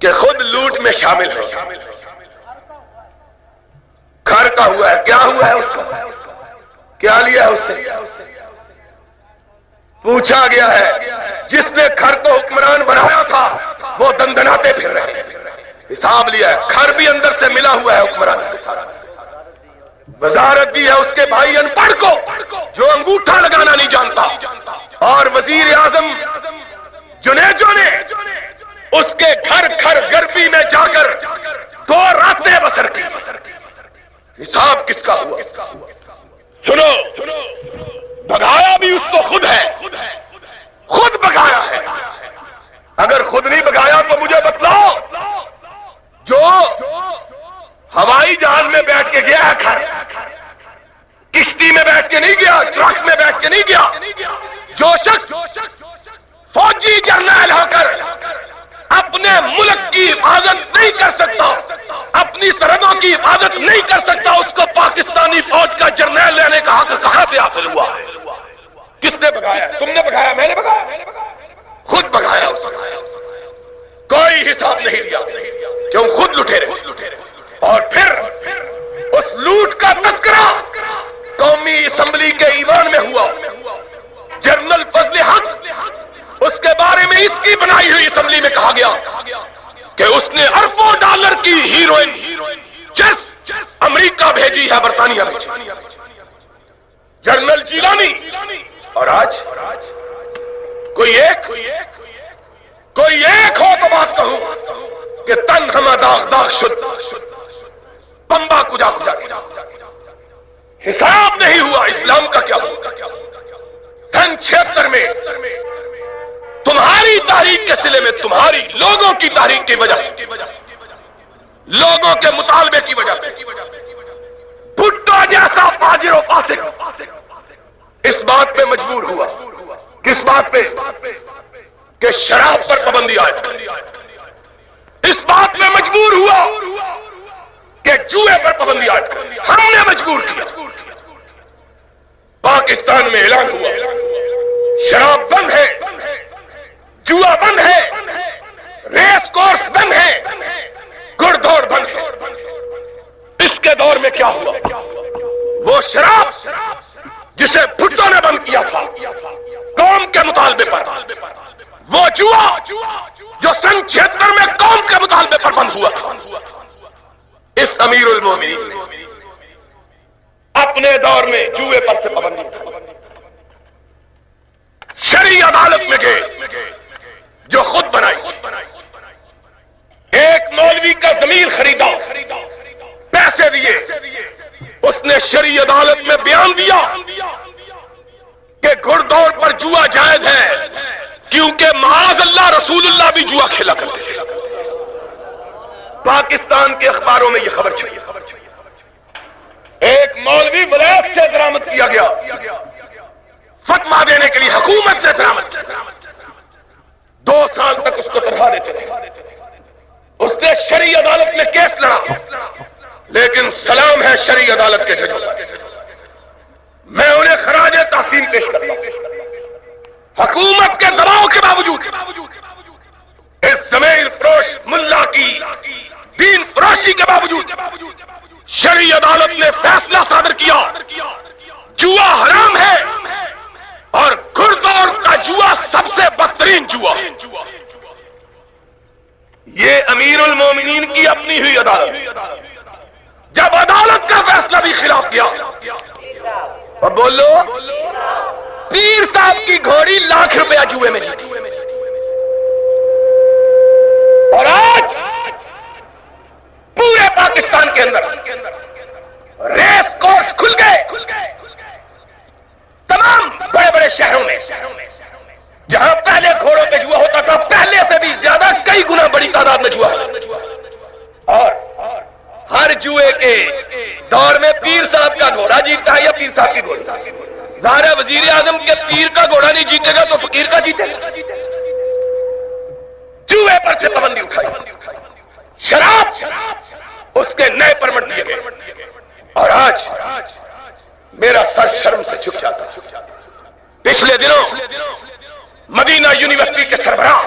کہ خود لوٹ میں شامل ہے۔ گھر کا ہوا ہے، کیا ہوا ہے اس کو؟ کیا لیا ہے اس سے؟ پوچھا گیا ہے جس نے گھر کو حکمران بنایا تھا وہ دندناتے پھر رہے ہیں، حساب لیا ہے۔ گھر بھی اندر سے ملا ہوا ہے حکمران کے ساتھ۔ وزارت دی ہے اس کے بھائی ان پڑھ کو جو انگوٹھا لگانا نہیں جانتا، اور وزیر اعظم جنیجو نے اس کے گھر گھر گرمی میں جا کر 2 راتیں بسر کی، حساب کس کا ہوا؟ سنو، بگایا بھی اس کو خود ہے، خود بگایا ہے۔ اگر خود نہیں بگایا تو مجھے بتلاؤ، جو ہوائی جہاز میں بیٹھ کے گیا ہے گھر، کشتی میں بیٹھ کے نہیں گیا، ٹرک میں بیٹھ کے نہیں گیا، جو شخص فوجی جرنیل ہو کر اپنے ملک کی حفاظت نہیں کر سکتا، اپنی سرحدوں کی حفاظت نہیں کر سکتا، اس کو پاکستانی فوج کا جرنیل لینے کا حق کہاں سے حاصل ہوا ہے؟ کس نے بگایا؟ تم نے بگایا؟ میں نے بگایا؟ خود بگایا اس نے، کوئی حساب نہیں لیا، کیوں؟ خود لٹے رہے۔ اور پھر اس لوٹ کا تذکرہ قومی اسمبلی کے ایوان میں ہوا۔ جنرل فضل حق، اس کے بارے میں اس کی بنائی ہوئی اسمبلی میں کہا گیا کہ اس نے اربوں ڈالر کی ہیروئن چیس امریکہ بھیجی ہے، برطانیہ بھیجی، جنرل جیلانی۔ اور آج کوئی ایک ہو تو بات کہوں کہ تن ہمہ داغ داغ شد، پمبا کجا کجا، حساب نہیں ہوا اسلام کا کیا ہوا۔ سن 76 میں تمہاری تحریک کے سلے میں، تمہاری لوگوں کی تحریک کی وجہ سے، لوگوں کے مطالبے کی وجہ سے، بھٹو جیسا فاجر و فاسق اس بات پہ مجبور ہوا، کس بات پہ؟ کہ شراب پر پابندی عائد کرے، اس بات پہ مجبور ہوا کہ جوئے پر پابندی عائد کرے، ہم نے مجبور کیا۔ پاکستان میں اعلان ہوا شراب بند ہے، جوا بند ہے، ریس کورس بند ہے، گھڑ دوڑ بند ہے۔ اس کے دور میں کیا ہوا؟ وہ شراب جسے بھٹو نے بند کیا تھا قوم کے مطالبے پر، وہ جوا جو سن 76 میں قوم کے مطالبے پر بند ہوا تھا، اس امیر المومنین نے اپنے دور میں جوئے پر سے پابندی اٹھائی۔ شرعی عدالت میں گئے جو خود بنائی، ایک مولوی کا زمین خریدا، پیسے دیے، اس نے شرعی عدالت میں بیان دیا کہ گھڑ دوڑ پر جوا جائز ہے، کیونکہ معاذ اللہ رسول اللہ بھی جوا کھیلا کرتے تھے۔ پاکستان کے اخباروں میں یہ خبر چھپی، ایک مولوی ولایت سے درامد کیا گیا، فتویٰ دینے کے لیے حکومت سے درامد کیا، 2 سال تک اس کو تنخواہ دیتے رہے۔ اس نے شرعی عدالت میں کیس لڑا، لیکن سلام ہے شرعی عدالت کے ججوں، میں انہیں خراج تحسین پیش کرتا ہوں۔ حکومت کے دباؤ کے باوجود اس ضمیر فروش ملا کی دین فروشی کے باوجود شرعی عدالت نے فیصلہ صادر کیا جوا حرام ہے، اور گھڑ دوڑ کا جوا سب سے بدترین جوا۔ یہ امیر المومنین کی اپنی ہوئی عدالت، جب عدالت کا فیصلہ بھی خلاف کیا، اور بولو پیر صاحب کی گھوڑی لاکھ روپیہ جوئے میں جیتی، اور آج پورے پاکستان کے اندر ریس کورس کھل گئے، تمام بڑے بڑے شہروں میں، جہاں پہلے گھوڑوں پہ جوا ہوتا تھا پہلے سے بھی زیادہ کئی گنا بڑی تعداد میں جوا ہے، اور ہر جوئے کے دور میں پیر صاحب کا گھوڑا جیتتا ہے یا پیر صاحب کی گھوڑی؟ ظاہر ہے وزیر اعظم کے پیر کا گھوڑا نہیں جیتے گا تو فقیر کا جیتے گا۔ جوئے پر سے پابندی اٹھائی، شراب اس کے نئے پرمٹ دیے گئے، اور آج میرا سر شرم سے جھک جاتا۔ پچھلے دنوں مدینہ یونیورسٹی کے سربراہ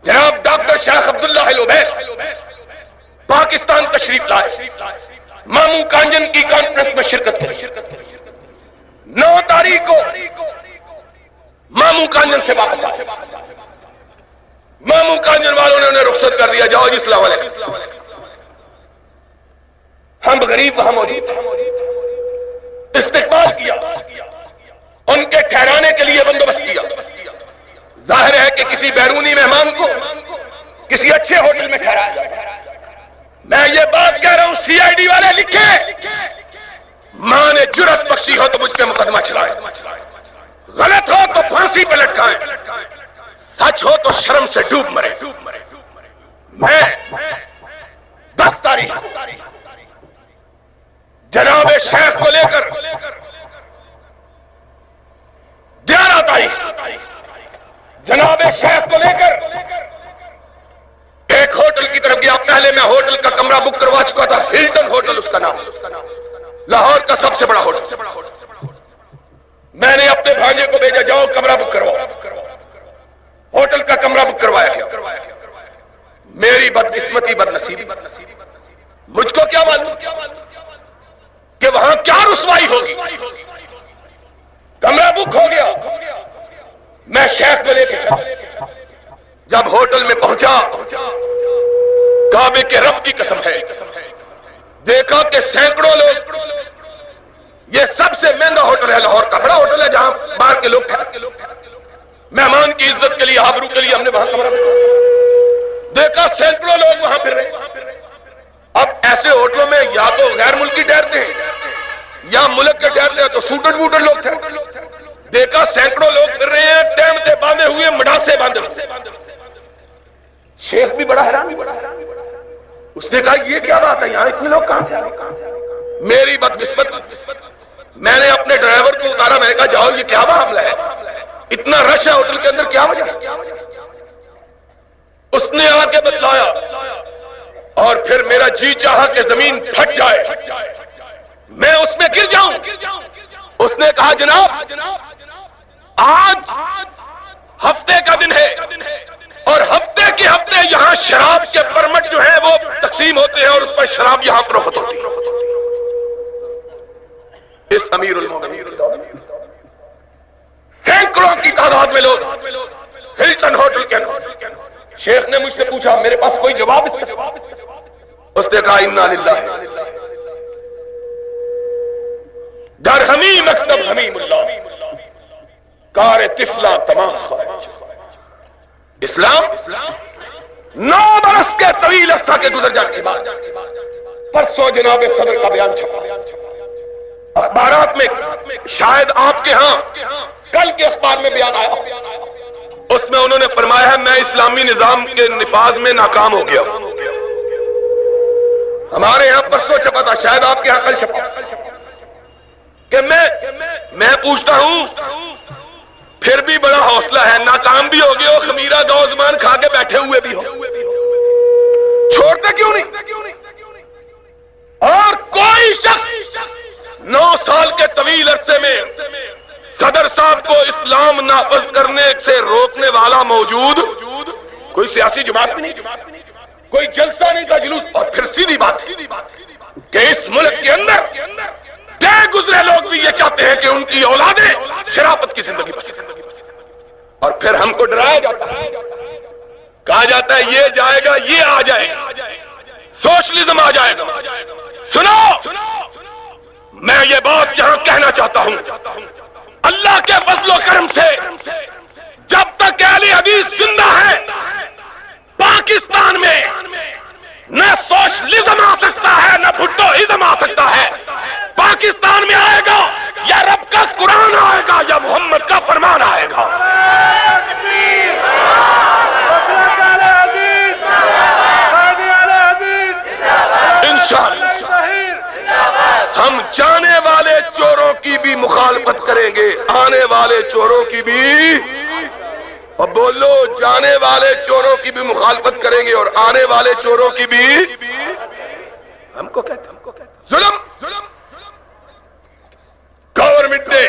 جناب ڈاکٹر شیخ عبداللہ العبید پاکستان تشریف لائے، مامو کانجن کی کانفرنس میں شرکت کی۔ 9 تاریخ کو مامو کانجن سے واپس آئے، مامو کانجن والوں نے انہیں رخصت کر دیا، جاؤ جی السلام علیکم۔ ہم غریب وہاں موجود تھے، استقبال کیا، ان کے ٹھہرانے کے لیے بندوبست کیا۔ ظاہر ہے کہ کسی بیرونی مہمان کو CID والے لکھے ماں نے جرت بخشی ہو تو مجھ پہ مقدمہ چلائے، غلط ہو تو پھانسی پہ لٹکائے، سچ ہو تو شرم سے ڈوب مرے۔ میں 10 تاریخ جناب شیخ کو لے کر 11 تاریخ جناب شیخ کو لے کر ایک ہوٹل کی طرف گیا۔ پہلے میں ہوٹل کا کمرہ بک کروا چکا تھا، ہلٹن ہوٹل اس کا نام، لاہور کا سب سے بڑا ہوٹل۔ میں نے اپنے بھانجے کو بھیجا، جاؤ کمرہ بک کرواؤ۔ ہوٹل کا کمرہ بک کروایا گیا۔ میری بدقسمتی بدنصیبی، مجھ کو کیا معلوم کہ وہاں کیا رسوائی ہوگی۔ کمرہ بک ہو گیا، میں شیخ کو لے کے چلا۔ جب ہوٹل میں پہنچا، کعبے کے رب کی قسم ہے، دیکھا کہ سینکڑوں لوگ، یہ سب سے مہنگا ہوٹل ہے لاہور کا، بڑا ہوٹل ہے جہاں باہر کے لوگ ٹھہرتے، مہمان کی عزت کے لیے، آبرو کے لیے ہم نے وہاں کمرہ بک دیکھا، سینکڑوں لوگ وہاں پھر رہے۔ اب ایسے ہوٹلوں میں یا تو غیر ملکی ٹھہرتے ہیں یا ملک کے ٹھہرتے ہیں، تو سوٹڈ بوٹڈ لوگ ٹھہرتے۔ دیکھا سینکڑوں لوگ پھر رہے ہیں، ٹیم سے باندھے ہوئے، مڈھاسے باندھے ہوئے۔ شیخ بھی بڑا حیران، اس نے کہا یہ کیا بات ہے، یہاں اتنے لوگ کہاں سے آ گئے؟ میری بدقسمت، میں نے اپنے ڈرائیور کو اتارا، میں نے کہا جاؤ یہ کیا معاملہ ہے، اتنا رش ہے ہوٹل کے اندر، کیا وجہ ہے؟ اس نے آ کے بتلایا، اور پھر میرا جی چاہا کہ زمین پھٹ جائے، میں اس میں گر جاؤں۔ اس نے کہا جناب آج ہفتے کا دن ہے، اور ہفتے کے ہفتے یہاں شراب کے پرمٹ جو ہیں وہ تقسیم ہوتے ہیں، اور اس پر شراب یہاں فروخت ہوتی ہے۔ اس امیر المومنین سینکڑوں کی تعداد میں لوگ ہلٹن ہوٹل کے اندر۔ شیخ نے مجھ سے پوچھا، میرے پاس کوئی جواب اس کا؟ اس نے کہا انا للہ در حمیم مکتب حمیم اللہ کار طفلا تمام خارج۔ اسلام 9 برس کے طویل عرصہ کے گزر جانے کے بعد پرسوں جناب صدر کا بیان چھپا اخبارات میں، شاید آپ کے ہاں کل کے اخبار میں بیان آیا، اس میں انہوں نے فرمایا ہے میں اسلامی نظام کے نفاذ میں ناکام ہو گیا۔ ہمارے یہاں پرسوں چھپا تھا، شاید آپ کے ہاں کل چھپا، کہ میں پوچھتا ہوں پھر بھی بڑا حوصلہ ہے، ناکام بھی ہو گئے ہو، خمیرہ دو زمان کھا کے بیٹھے ہوئے بھی ہو، چھوڑتے کیوں نہیں؟ اور کوئی شخص 9 سال کے طویل عرصے میں صدر صاحب کو اسلام نافذ کرنے سے روکنے والا موجود، کوئی سیاسی جماعت بھی نہیں، کوئی جلسہ نہیں تھا، جلوس۔ اور پھر سیدھی بات ہے کہ اس ملک کے اندر بے گزرے لوگ بھی یہ چاہتے ہیں کہ ان کی اولادیں شرافت کی زندگی بسر، اور پھر ہم کو ڈرایا جاتا ہے، کہا جاتا ہے یہ جائے گا، یہ آ جائے گا، سوشلزم آ جائے گا۔ سنو، میں یہ بات یہاں کہنا چاہتا ہوں، اللہ کے فضل و کرم سے جب تک اہل حدیث زندہ ہے پاکستان میں نہ سوشلزم آ سکتا ہے نہ بھٹوازم آ سکتا ہے۔ پاکستان میں آئے گا یا رب کا قرآن آئے گا یا محمد کا فرمان آئے گا۔ انشاءاللہ ہم جانے والے چوروں کی بھی مخالفت کریں گے، آنے والے چوروں کی بھی، اور بولو جانے والے چوروں کی بھی مخالفت کریں گے اور آنے والے چوروں کی بھی۔ ہم کو کہتے ظلم، گورنمنٹ نے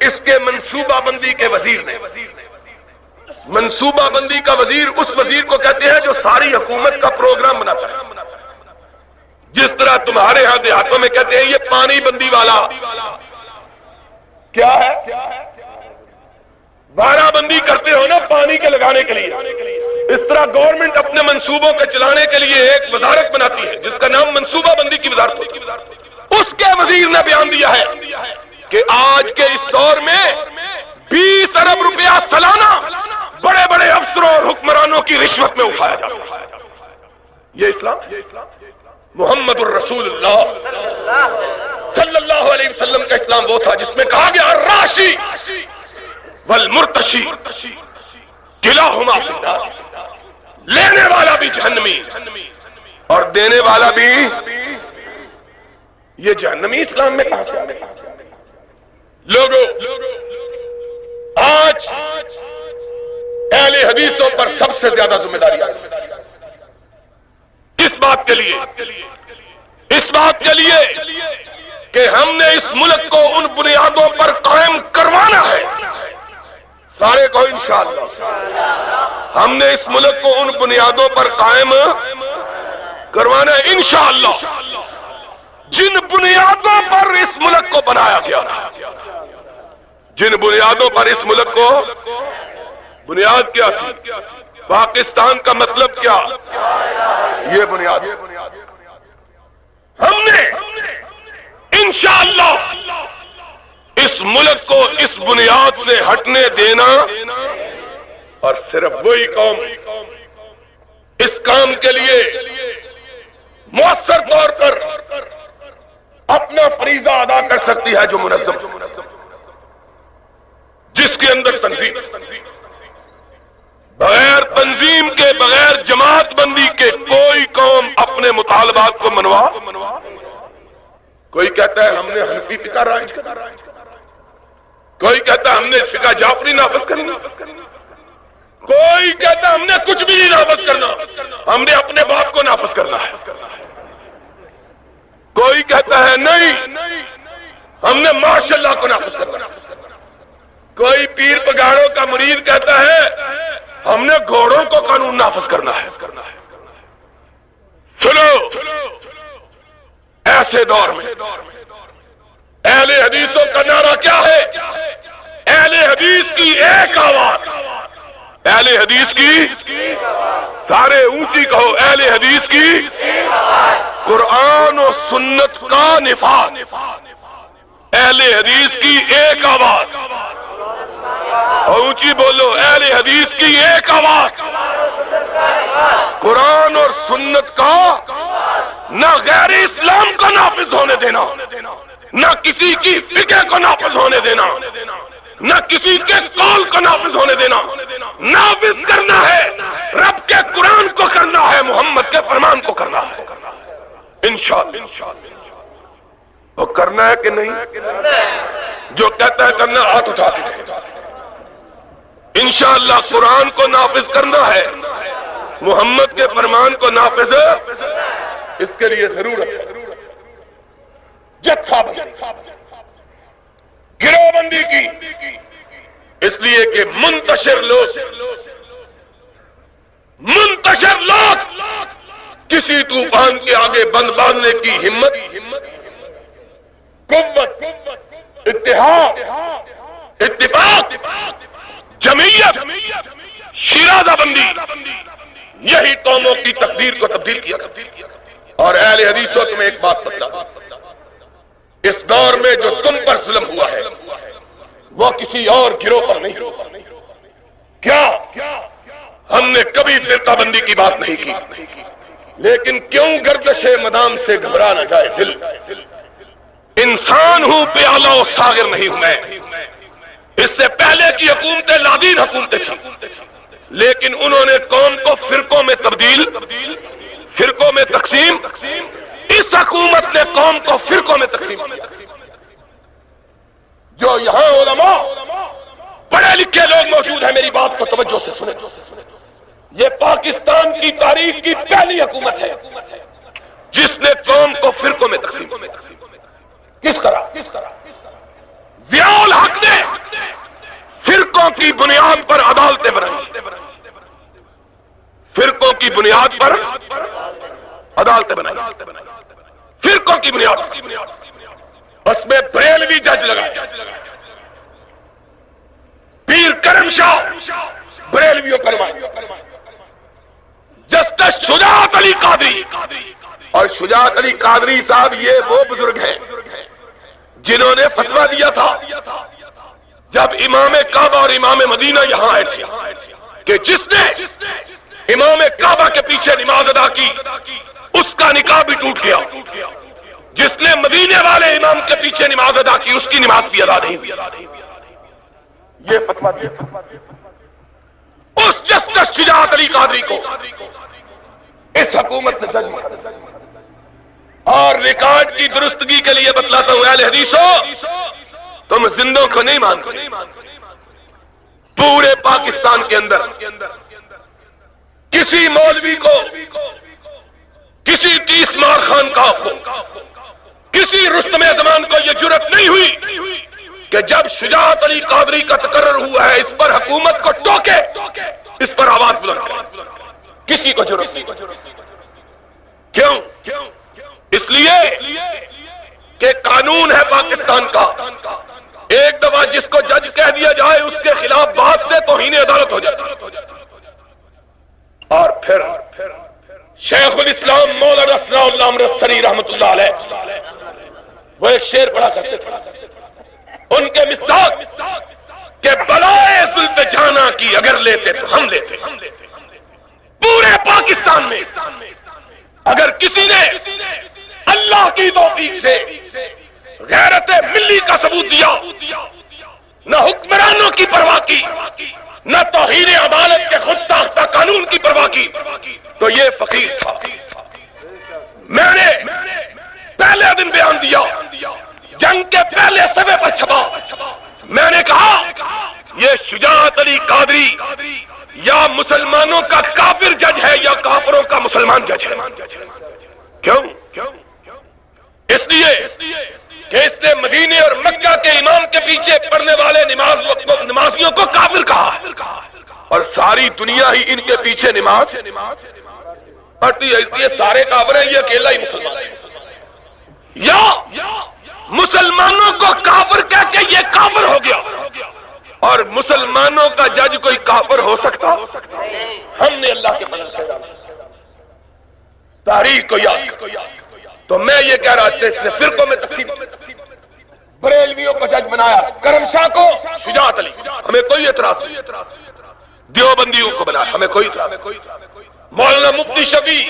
اس کے منصوبہ بندی کے وزیر نے، منصوبہ بندی کا وزیر اس وزیر کو کہتے ہیں جو ساری حکومت کا پروگرام بناتا ہے، جس طرح تمہارے ہاں دیہاتوں میں کہتے ہیں یہ پانی بندی والا کیا ہے، وعدہ بندی کرتے ہو نا پانی کے لگانے کے لیے، اس طرح گورنمنٹ اپنے منصوبوں کے چلانے کے لیے ایک وزارت بناتی ہے جس کا نام منصوبہ بندی کی وزارت ہوتی ہے۔ اس کے وزیر نے بیان دیا ہے کہ آج کے اس دور میں 20 ارب روپیہ سالانہ بڑے بڑے افسروں اور حکمرانوں کی رشوت میں اٹھایا جاتا ہے۔ یہ اسلام محمد الرسول اللہ صلی اللہ علیہ وسلم کا اسلام وہ تھا جس میں کہا گیا الراشی والمرتشی کلاہما فی النار، لینے والا بھی جہنمی اور دینے والا بھی، یہ جہنمی اسلام میں کہاں سے آ گیا؟ لوگوں، آج اہل حدیثوں پر سب سے زیادہ ذمہ داری آئی اس بات کے لیے کہ ہم نے اس ملک کو ان بنیادوں پر قائم کروانا ہے، سارے کو انشاءاللہ ہم نے اس ملک کو ان بنیادوں پر قائم کروانا ہے انشاءاللہ جن بنیادوں پر اس ملک کو بنایا گیا تھا، جن بنیادوں پر اس ملک کو، بنیاد کیا تھی؟ پاکستان کا مطلب کیا؟ یہ بنیاد، ہم نے انشاءاللہ اس ملک کو اس بنیاد سے ہٹنے دینا، اور صرف وہی قوم اس کام کے لیے مؤثر طور پر اپنا فریضہ ادا کر سکتی ہے جو منظم، جس کے اندر تنظیم، بغیر تنظیم کے، بغیر جماعت بندی کے کوئی قوم اپنے مطالبات کو منوا، کوئی کہتا ہے ہم نے حنفی فقہ رائج کرنا، کوئی کہتا ہے ہم نے فقہ جعفری نافذ کرنا، کوئی کہتا ہے ہم نے کچھ بھی نہیں نافذ کرنا، ہم نے اپنے باپ کو نافذ کرنا ہے، کوئی کہتا ہے نہیں ہم نے ماشاء اللہ کو نافذ کرنا، کوئی پیر پگاڑوں کا مرید کہتا ہے ہم نے گھوڑوں کو قانون نافذ کرنا ہے۔ سنو، ایسے دور میں اہل حدیثوں کا نعرہ کیا ہے؟ اہل حدیث کی ایک آواز، اہل حدیث کی، سارے اونچی کہو، اہل حدیث کی قرآن و سنت کا نفاذ، اہل حدیث کی ایک آواز، اونچی بولو، اہل حدیث کی ایک آواز، قرآن اور سنت کا، نہ غیر اسلام کو نافذ ہونے دینا، نہ کسی کی فقہ کو نافذ ہونے دینا، نہ کسی کے قول کو نافذ ہونے دینا، نافذ کرنا ہے رب کے قرآن کو، کرنا ہے محمد کے فرمان کو، کرنا ہے انشاءاللہ۔ وہ کرنا ہے کہ نہیں؟ جو کہتا ہے کرنا ہاتھ اٹھا کے انشاءاللہ قرآن کو نافذ کرنا ہے، محمد کے فرمان کو نافذ، اس کے لیے ضرورت ہے جتھا بندی، گروہ بندی کی، اس لیے کہ منتشر لوگ کسی طوفان کے آگے بند باندھنے کی ہمت، قوت، اتحاد، اتفاق، جمعیت، شیرازہ بندی، یہی قوموں کی تقدیر کو تبدیل کیا۔ اور اہل حدیثوں تمہیں ایک بات بتلا، اس دور میں جو تم پر ظلم ہوا ہے وہ کسی اور گروہ پر نہیں۔ کیا ہم نے کبھی فرقہ بندی کی بات نہیں کی، لیکن کیوں گردش مدام سے گھبرا نہ جائے دل، انسان ہوں، پیالہ و ساغر نہیں ہوں میں۔ اس سے پہلے کی حکومتیں لادین حکومتیں تھیں، لیکن انہوں نے قوم کو فرقوں میں تبدیل، فرقوں میں تقسیم، اس حکومت نے قوم کو فرقوں میں تقسیم کیا۔ جو یہاں علماء، پڑھے لکھے لوگ موجود ہیں، میری بات کو توجہ سے سنیں، یہ پاکستان کی تاریخ کی پہلی حکومت ہے جس نے قوم کو فرقوں میں تقسیم کیا۔ کس طرح؟ ضیاء الحق نے فرقوں کی بنیاد پر عدالتیں بنائی، فرقوں کی بنیاد پر عدالتیں بنائی، فرقوں کی بنیاد پر، اس میں بریلوی جج لگائے، پیر کرم شاہ بریلویوں کروائی، جسٹس شجاعت علی قادری، اور شجاعت علی قادری صاحب یہ وہ بزرگ ہیں جنہوں نے فتویٰ دیا تھا جب امام کعبہ اور امام مدینہ یہاں آئے تھے کہ جس نے امام کعبہ کے پیچھے نماز ادا کی اس کا نکاح بھی ٹوٹ گیا. جس نے مدینے والے امام کے پیچھے نماز ادا کی اس کی نماز بھی ادا نہیں ہوئی. یہ فتویٰ دیا اس جسٹس شجاعت علی قادری کو اس حکومت نے جج مقرر کیا. اور ریکارڈ کی درستگی کے لیے بتلاتا ہوں اہل حدیثو، تم زندوں کو نہیں مانتے. پورے پاکستان کے اندر کسی مولوی کو، کسی 30 مار خان کا کو، کسی رستم زمان کو یہ جرأت نہیں ہوئی کہ جب شجاعت علی قادری کا تقرر ہوا ہے اس پر حکومت کو ٹوکے، اس پر آواز بلند کرے. کسی کو جرأت نہیں. کیوں؟ اس لیے کہ قانون ہے پاکستان کا، ایک دفعہ جس کو جج کہہ دیا جائے اس کے خلاف بات سے توہین عدالت ہو جاتی. اور پھر شیخ الاسلام مولانا ثناء اللہ امرتسری رحمۃ اللہ علیہ وہ ایک شعر پڑھا کرتے تھے، ان کے مصداق کہ بلائے زلف جانا کی اگر لیتے تو ہم لیتے. پورے پاکستان میں اگر کسی نے اللہ کی توفیق سے غیرت ملی کا ثبوت دیا، نہ حکمرانوں کی پرواہ کی، نہ توہین عدالت کے خود ساختہ قانون کی پرواہ کی، تو یہ فقیر تھا. میں نے پہلے دن بیان دیا، جنگ کے پہلے صفحے پر چھپا، میں نے کہا یہ شجاعت علی قادری یا مسلمانوں کا کافر جج ہے یا کافروں کا مسلمان جج ہے. کیوں؟ اس لیے کہ اس نے مدینے اور مکہ کے امام کے پیچھے پڑھنے والے نمازیوں کو کافر کہا، اور ساری دنیا ہی ان کے پیچھے نماز پڑھتی ہے. اس لیے سارے کافر ہیں، یہ اکیلا ہی مسلمان ہے. یا مسلمانوں کو کافر کہہ کے یہ کافر ہو گیا، اور مسلمانوں کا جج کوئی کافر ہو سکتا؟ ہم نے اللہ کے فضل سے تاریخ کو یاد. تو میں یہ کہہ رہا تھا، اس نے فرقوں میں تقسیم، بریلویوں کو جج بنایا، کرم شاہ کو شجاعت علی، ہمیں کوئی اعتراض نہیں. دیوبندیوں کو بنایا، ہمیں کوئی اعتراض نہیں. مولانا مفتی شفیع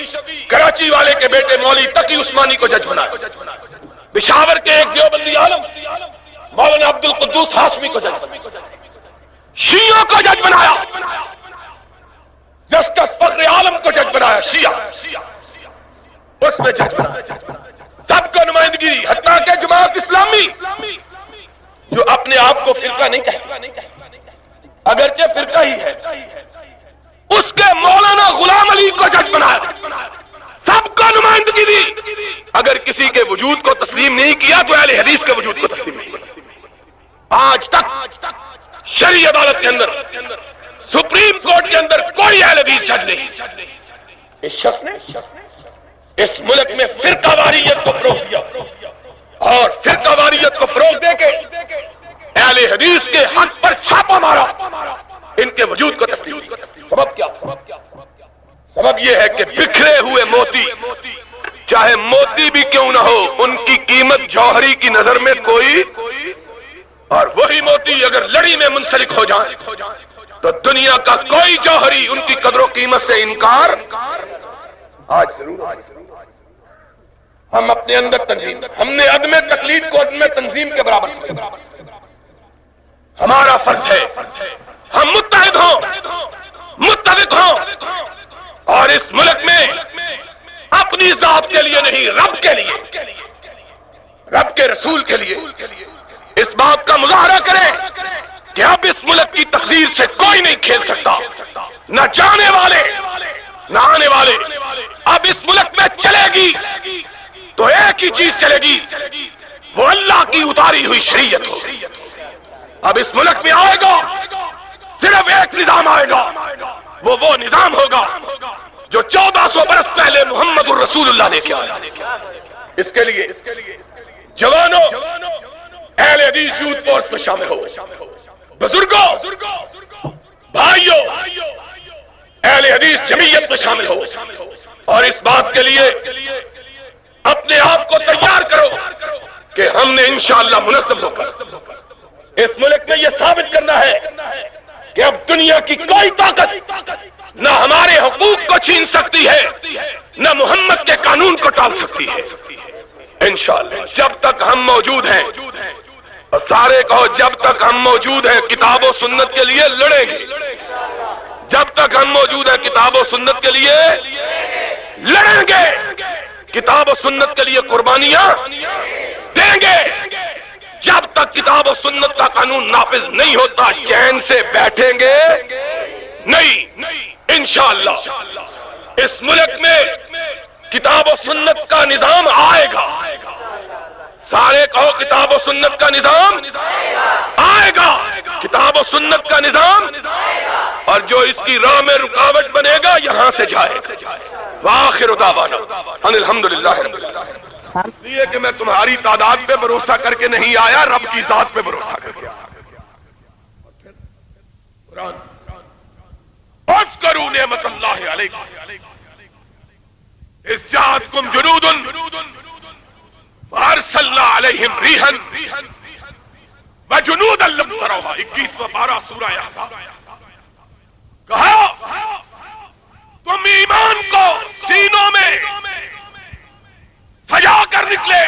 کراچی والے کے بیٹے مولوی تقی عثمانی کو جج بنایا. پشاور کے ایک دیوبندی عالم مولانا عبد القدوس ہاشمی کو جج بنایا. شیعوں کو جج بنایا، جسٹس فخر عالم کو جج بنایا. شیعہ اس میں جج بنایا، سب کو نمائندگی، حتیٰ کہ جماعت اسلامی جو اپنے آپ کو فرقہ نہیں کہتا، اگرچہ فرقہ ہی ہے، اس کے مولانا غلام علی کو جج بنایا، سب کو نمائندگی دی. اگر کسی کے وجود کو تسلیم نہیں کیا تو اہل حدیث کے وجود کو تسلیم نہیں کیا. آج تک شرعی عدالت کے اندر، سپریم کورٹ کے اندر کوئی اہل حدیث جج نہیں. اس شخص نے اس ملک میں فرقہ واریت کو فروغ دیا، اور فرقہ واریت کو فروغ دے کے اہل حدیث کے حق پر چھاپا مارا، ان کے وجود کو تسلیم. سبب کیا؟ سبب یہ ہے کہ بکھرے ہوئے موتی، چاہے موتی بھی کیوں نہ ہو، ان کی قیمت جوہری کی نظر میں کوئی، اور وہی موتی اگر لڑی میں منسلک ہو جائیں تو دنیا کا کوئی جوہری ان کی قدر و قیمت سے انکار آج ضرور. ہم اپنے اندر تنظیم، ہم نے عدم تقلید کو عدم تنظیم کے برابر کیا. ہمارا فرض ہے ہم متحد ہوں، متفق ہوں، اور اس ملک میں اپنی ذات کے لیے نہیں، رب کے لیے، رب کے رسول کے لیے اس بات کا مظاہرہ کریں کہ اب اس ملک کی تقدیر سے کوئی نہیں کھیل سکتا، نہ جانے والے نہ آنے والے. اب اس ملک میں چلے گی تو ایک ہی چیز چلے گی، وہ اللہ کی اتاری ہوئی شریعت ہو. اب اس ملک میں آئے گا صرف ایک نظام آئے گا، وہ نظام ہوگا جو 1400 برس پہلے محمد الرسول اللہ نے کیا. اس کے لیے جوانوں اہل حدیث یوتھ فورس میں شامل ہو، بزرگوں بھائیوں اہل حدیث جمعیت میں شامل ہو، اور اس بات کے لیے اپنے آپ کو تیار کرو کہ ہم نے انشاءاللہ منظم ہو کر اس ملک میں یہ ثابت کرنا ہے کہ اب دنیا کی کوئی طاقت نہ ہمارے حقوق کو چھین سکتی ہے، نہ محمد کے قانون کو ٹال سکتی ہے انشاءاللہ جب تک ہم موجود ہیں. اور سارے کہو جب تک ہم موجود ہیں کتاب و سنت کے لیے لڑیں گے. جب تک ہم موجود ہیں کتاب و سنت کے لیے لڑیں گے. کتاب و سنت کے لیے قربانیاں دیں گے. جب تک کتاب و سنت کا قانون نافذ نہیں ہوتا چین سے بیٹھیں گے نہیں. انشاءاللہ اس ملک میں کتاب و سنت کا نظام آئے گا. سارے کہو کتاب و سنت کا نظام آئے گا. کتاب و سنت کا نظام. اور جو اس کی راہ میں رکاوٹ بنے گا یہاں سے جائے گا. وآخر دعوانا ان الحمدللہ رب العالمین. اس لیے کہ میں تمہاری تعداد پہ بھروسہ کر کے نہیں آیا, رب کی ذات پہ بھروسہ کر کے قرآن اذکروا نعمت اللہ علیکم اذ جاءتکم جنود فارسلنا علیہم ریحا وجنودا لم تروها 21واں پارہ سورہ احزاب. کہا تم ایمان کو سینوں میں سجا کر نکلے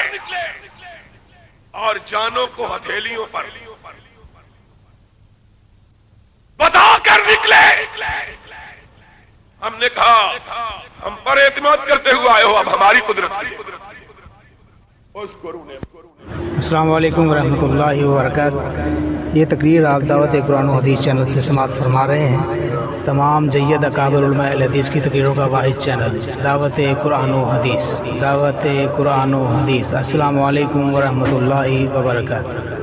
اور جانوں کو ہتھیلیوں پر بتا کر نکلے. ہم نے کہا ہم پر اعتماد کرتے ہوئے آئے ہو, اب ہماری قدرت. السلام علیکم ورحمۃ اللہ وبرکاتہ. یہ تقریر آپ دعوت قرآن و حدیث چینل سے سماعت فرما رہے ہیں. تمام جید اکابر علماء اہل حدیث کی تقریروں کا واحد چینل دعوت قرآن و حدیث. دعوت قرآن و حدیث. السلام علیکم ورحمۃ اللہ وبرکاتہ.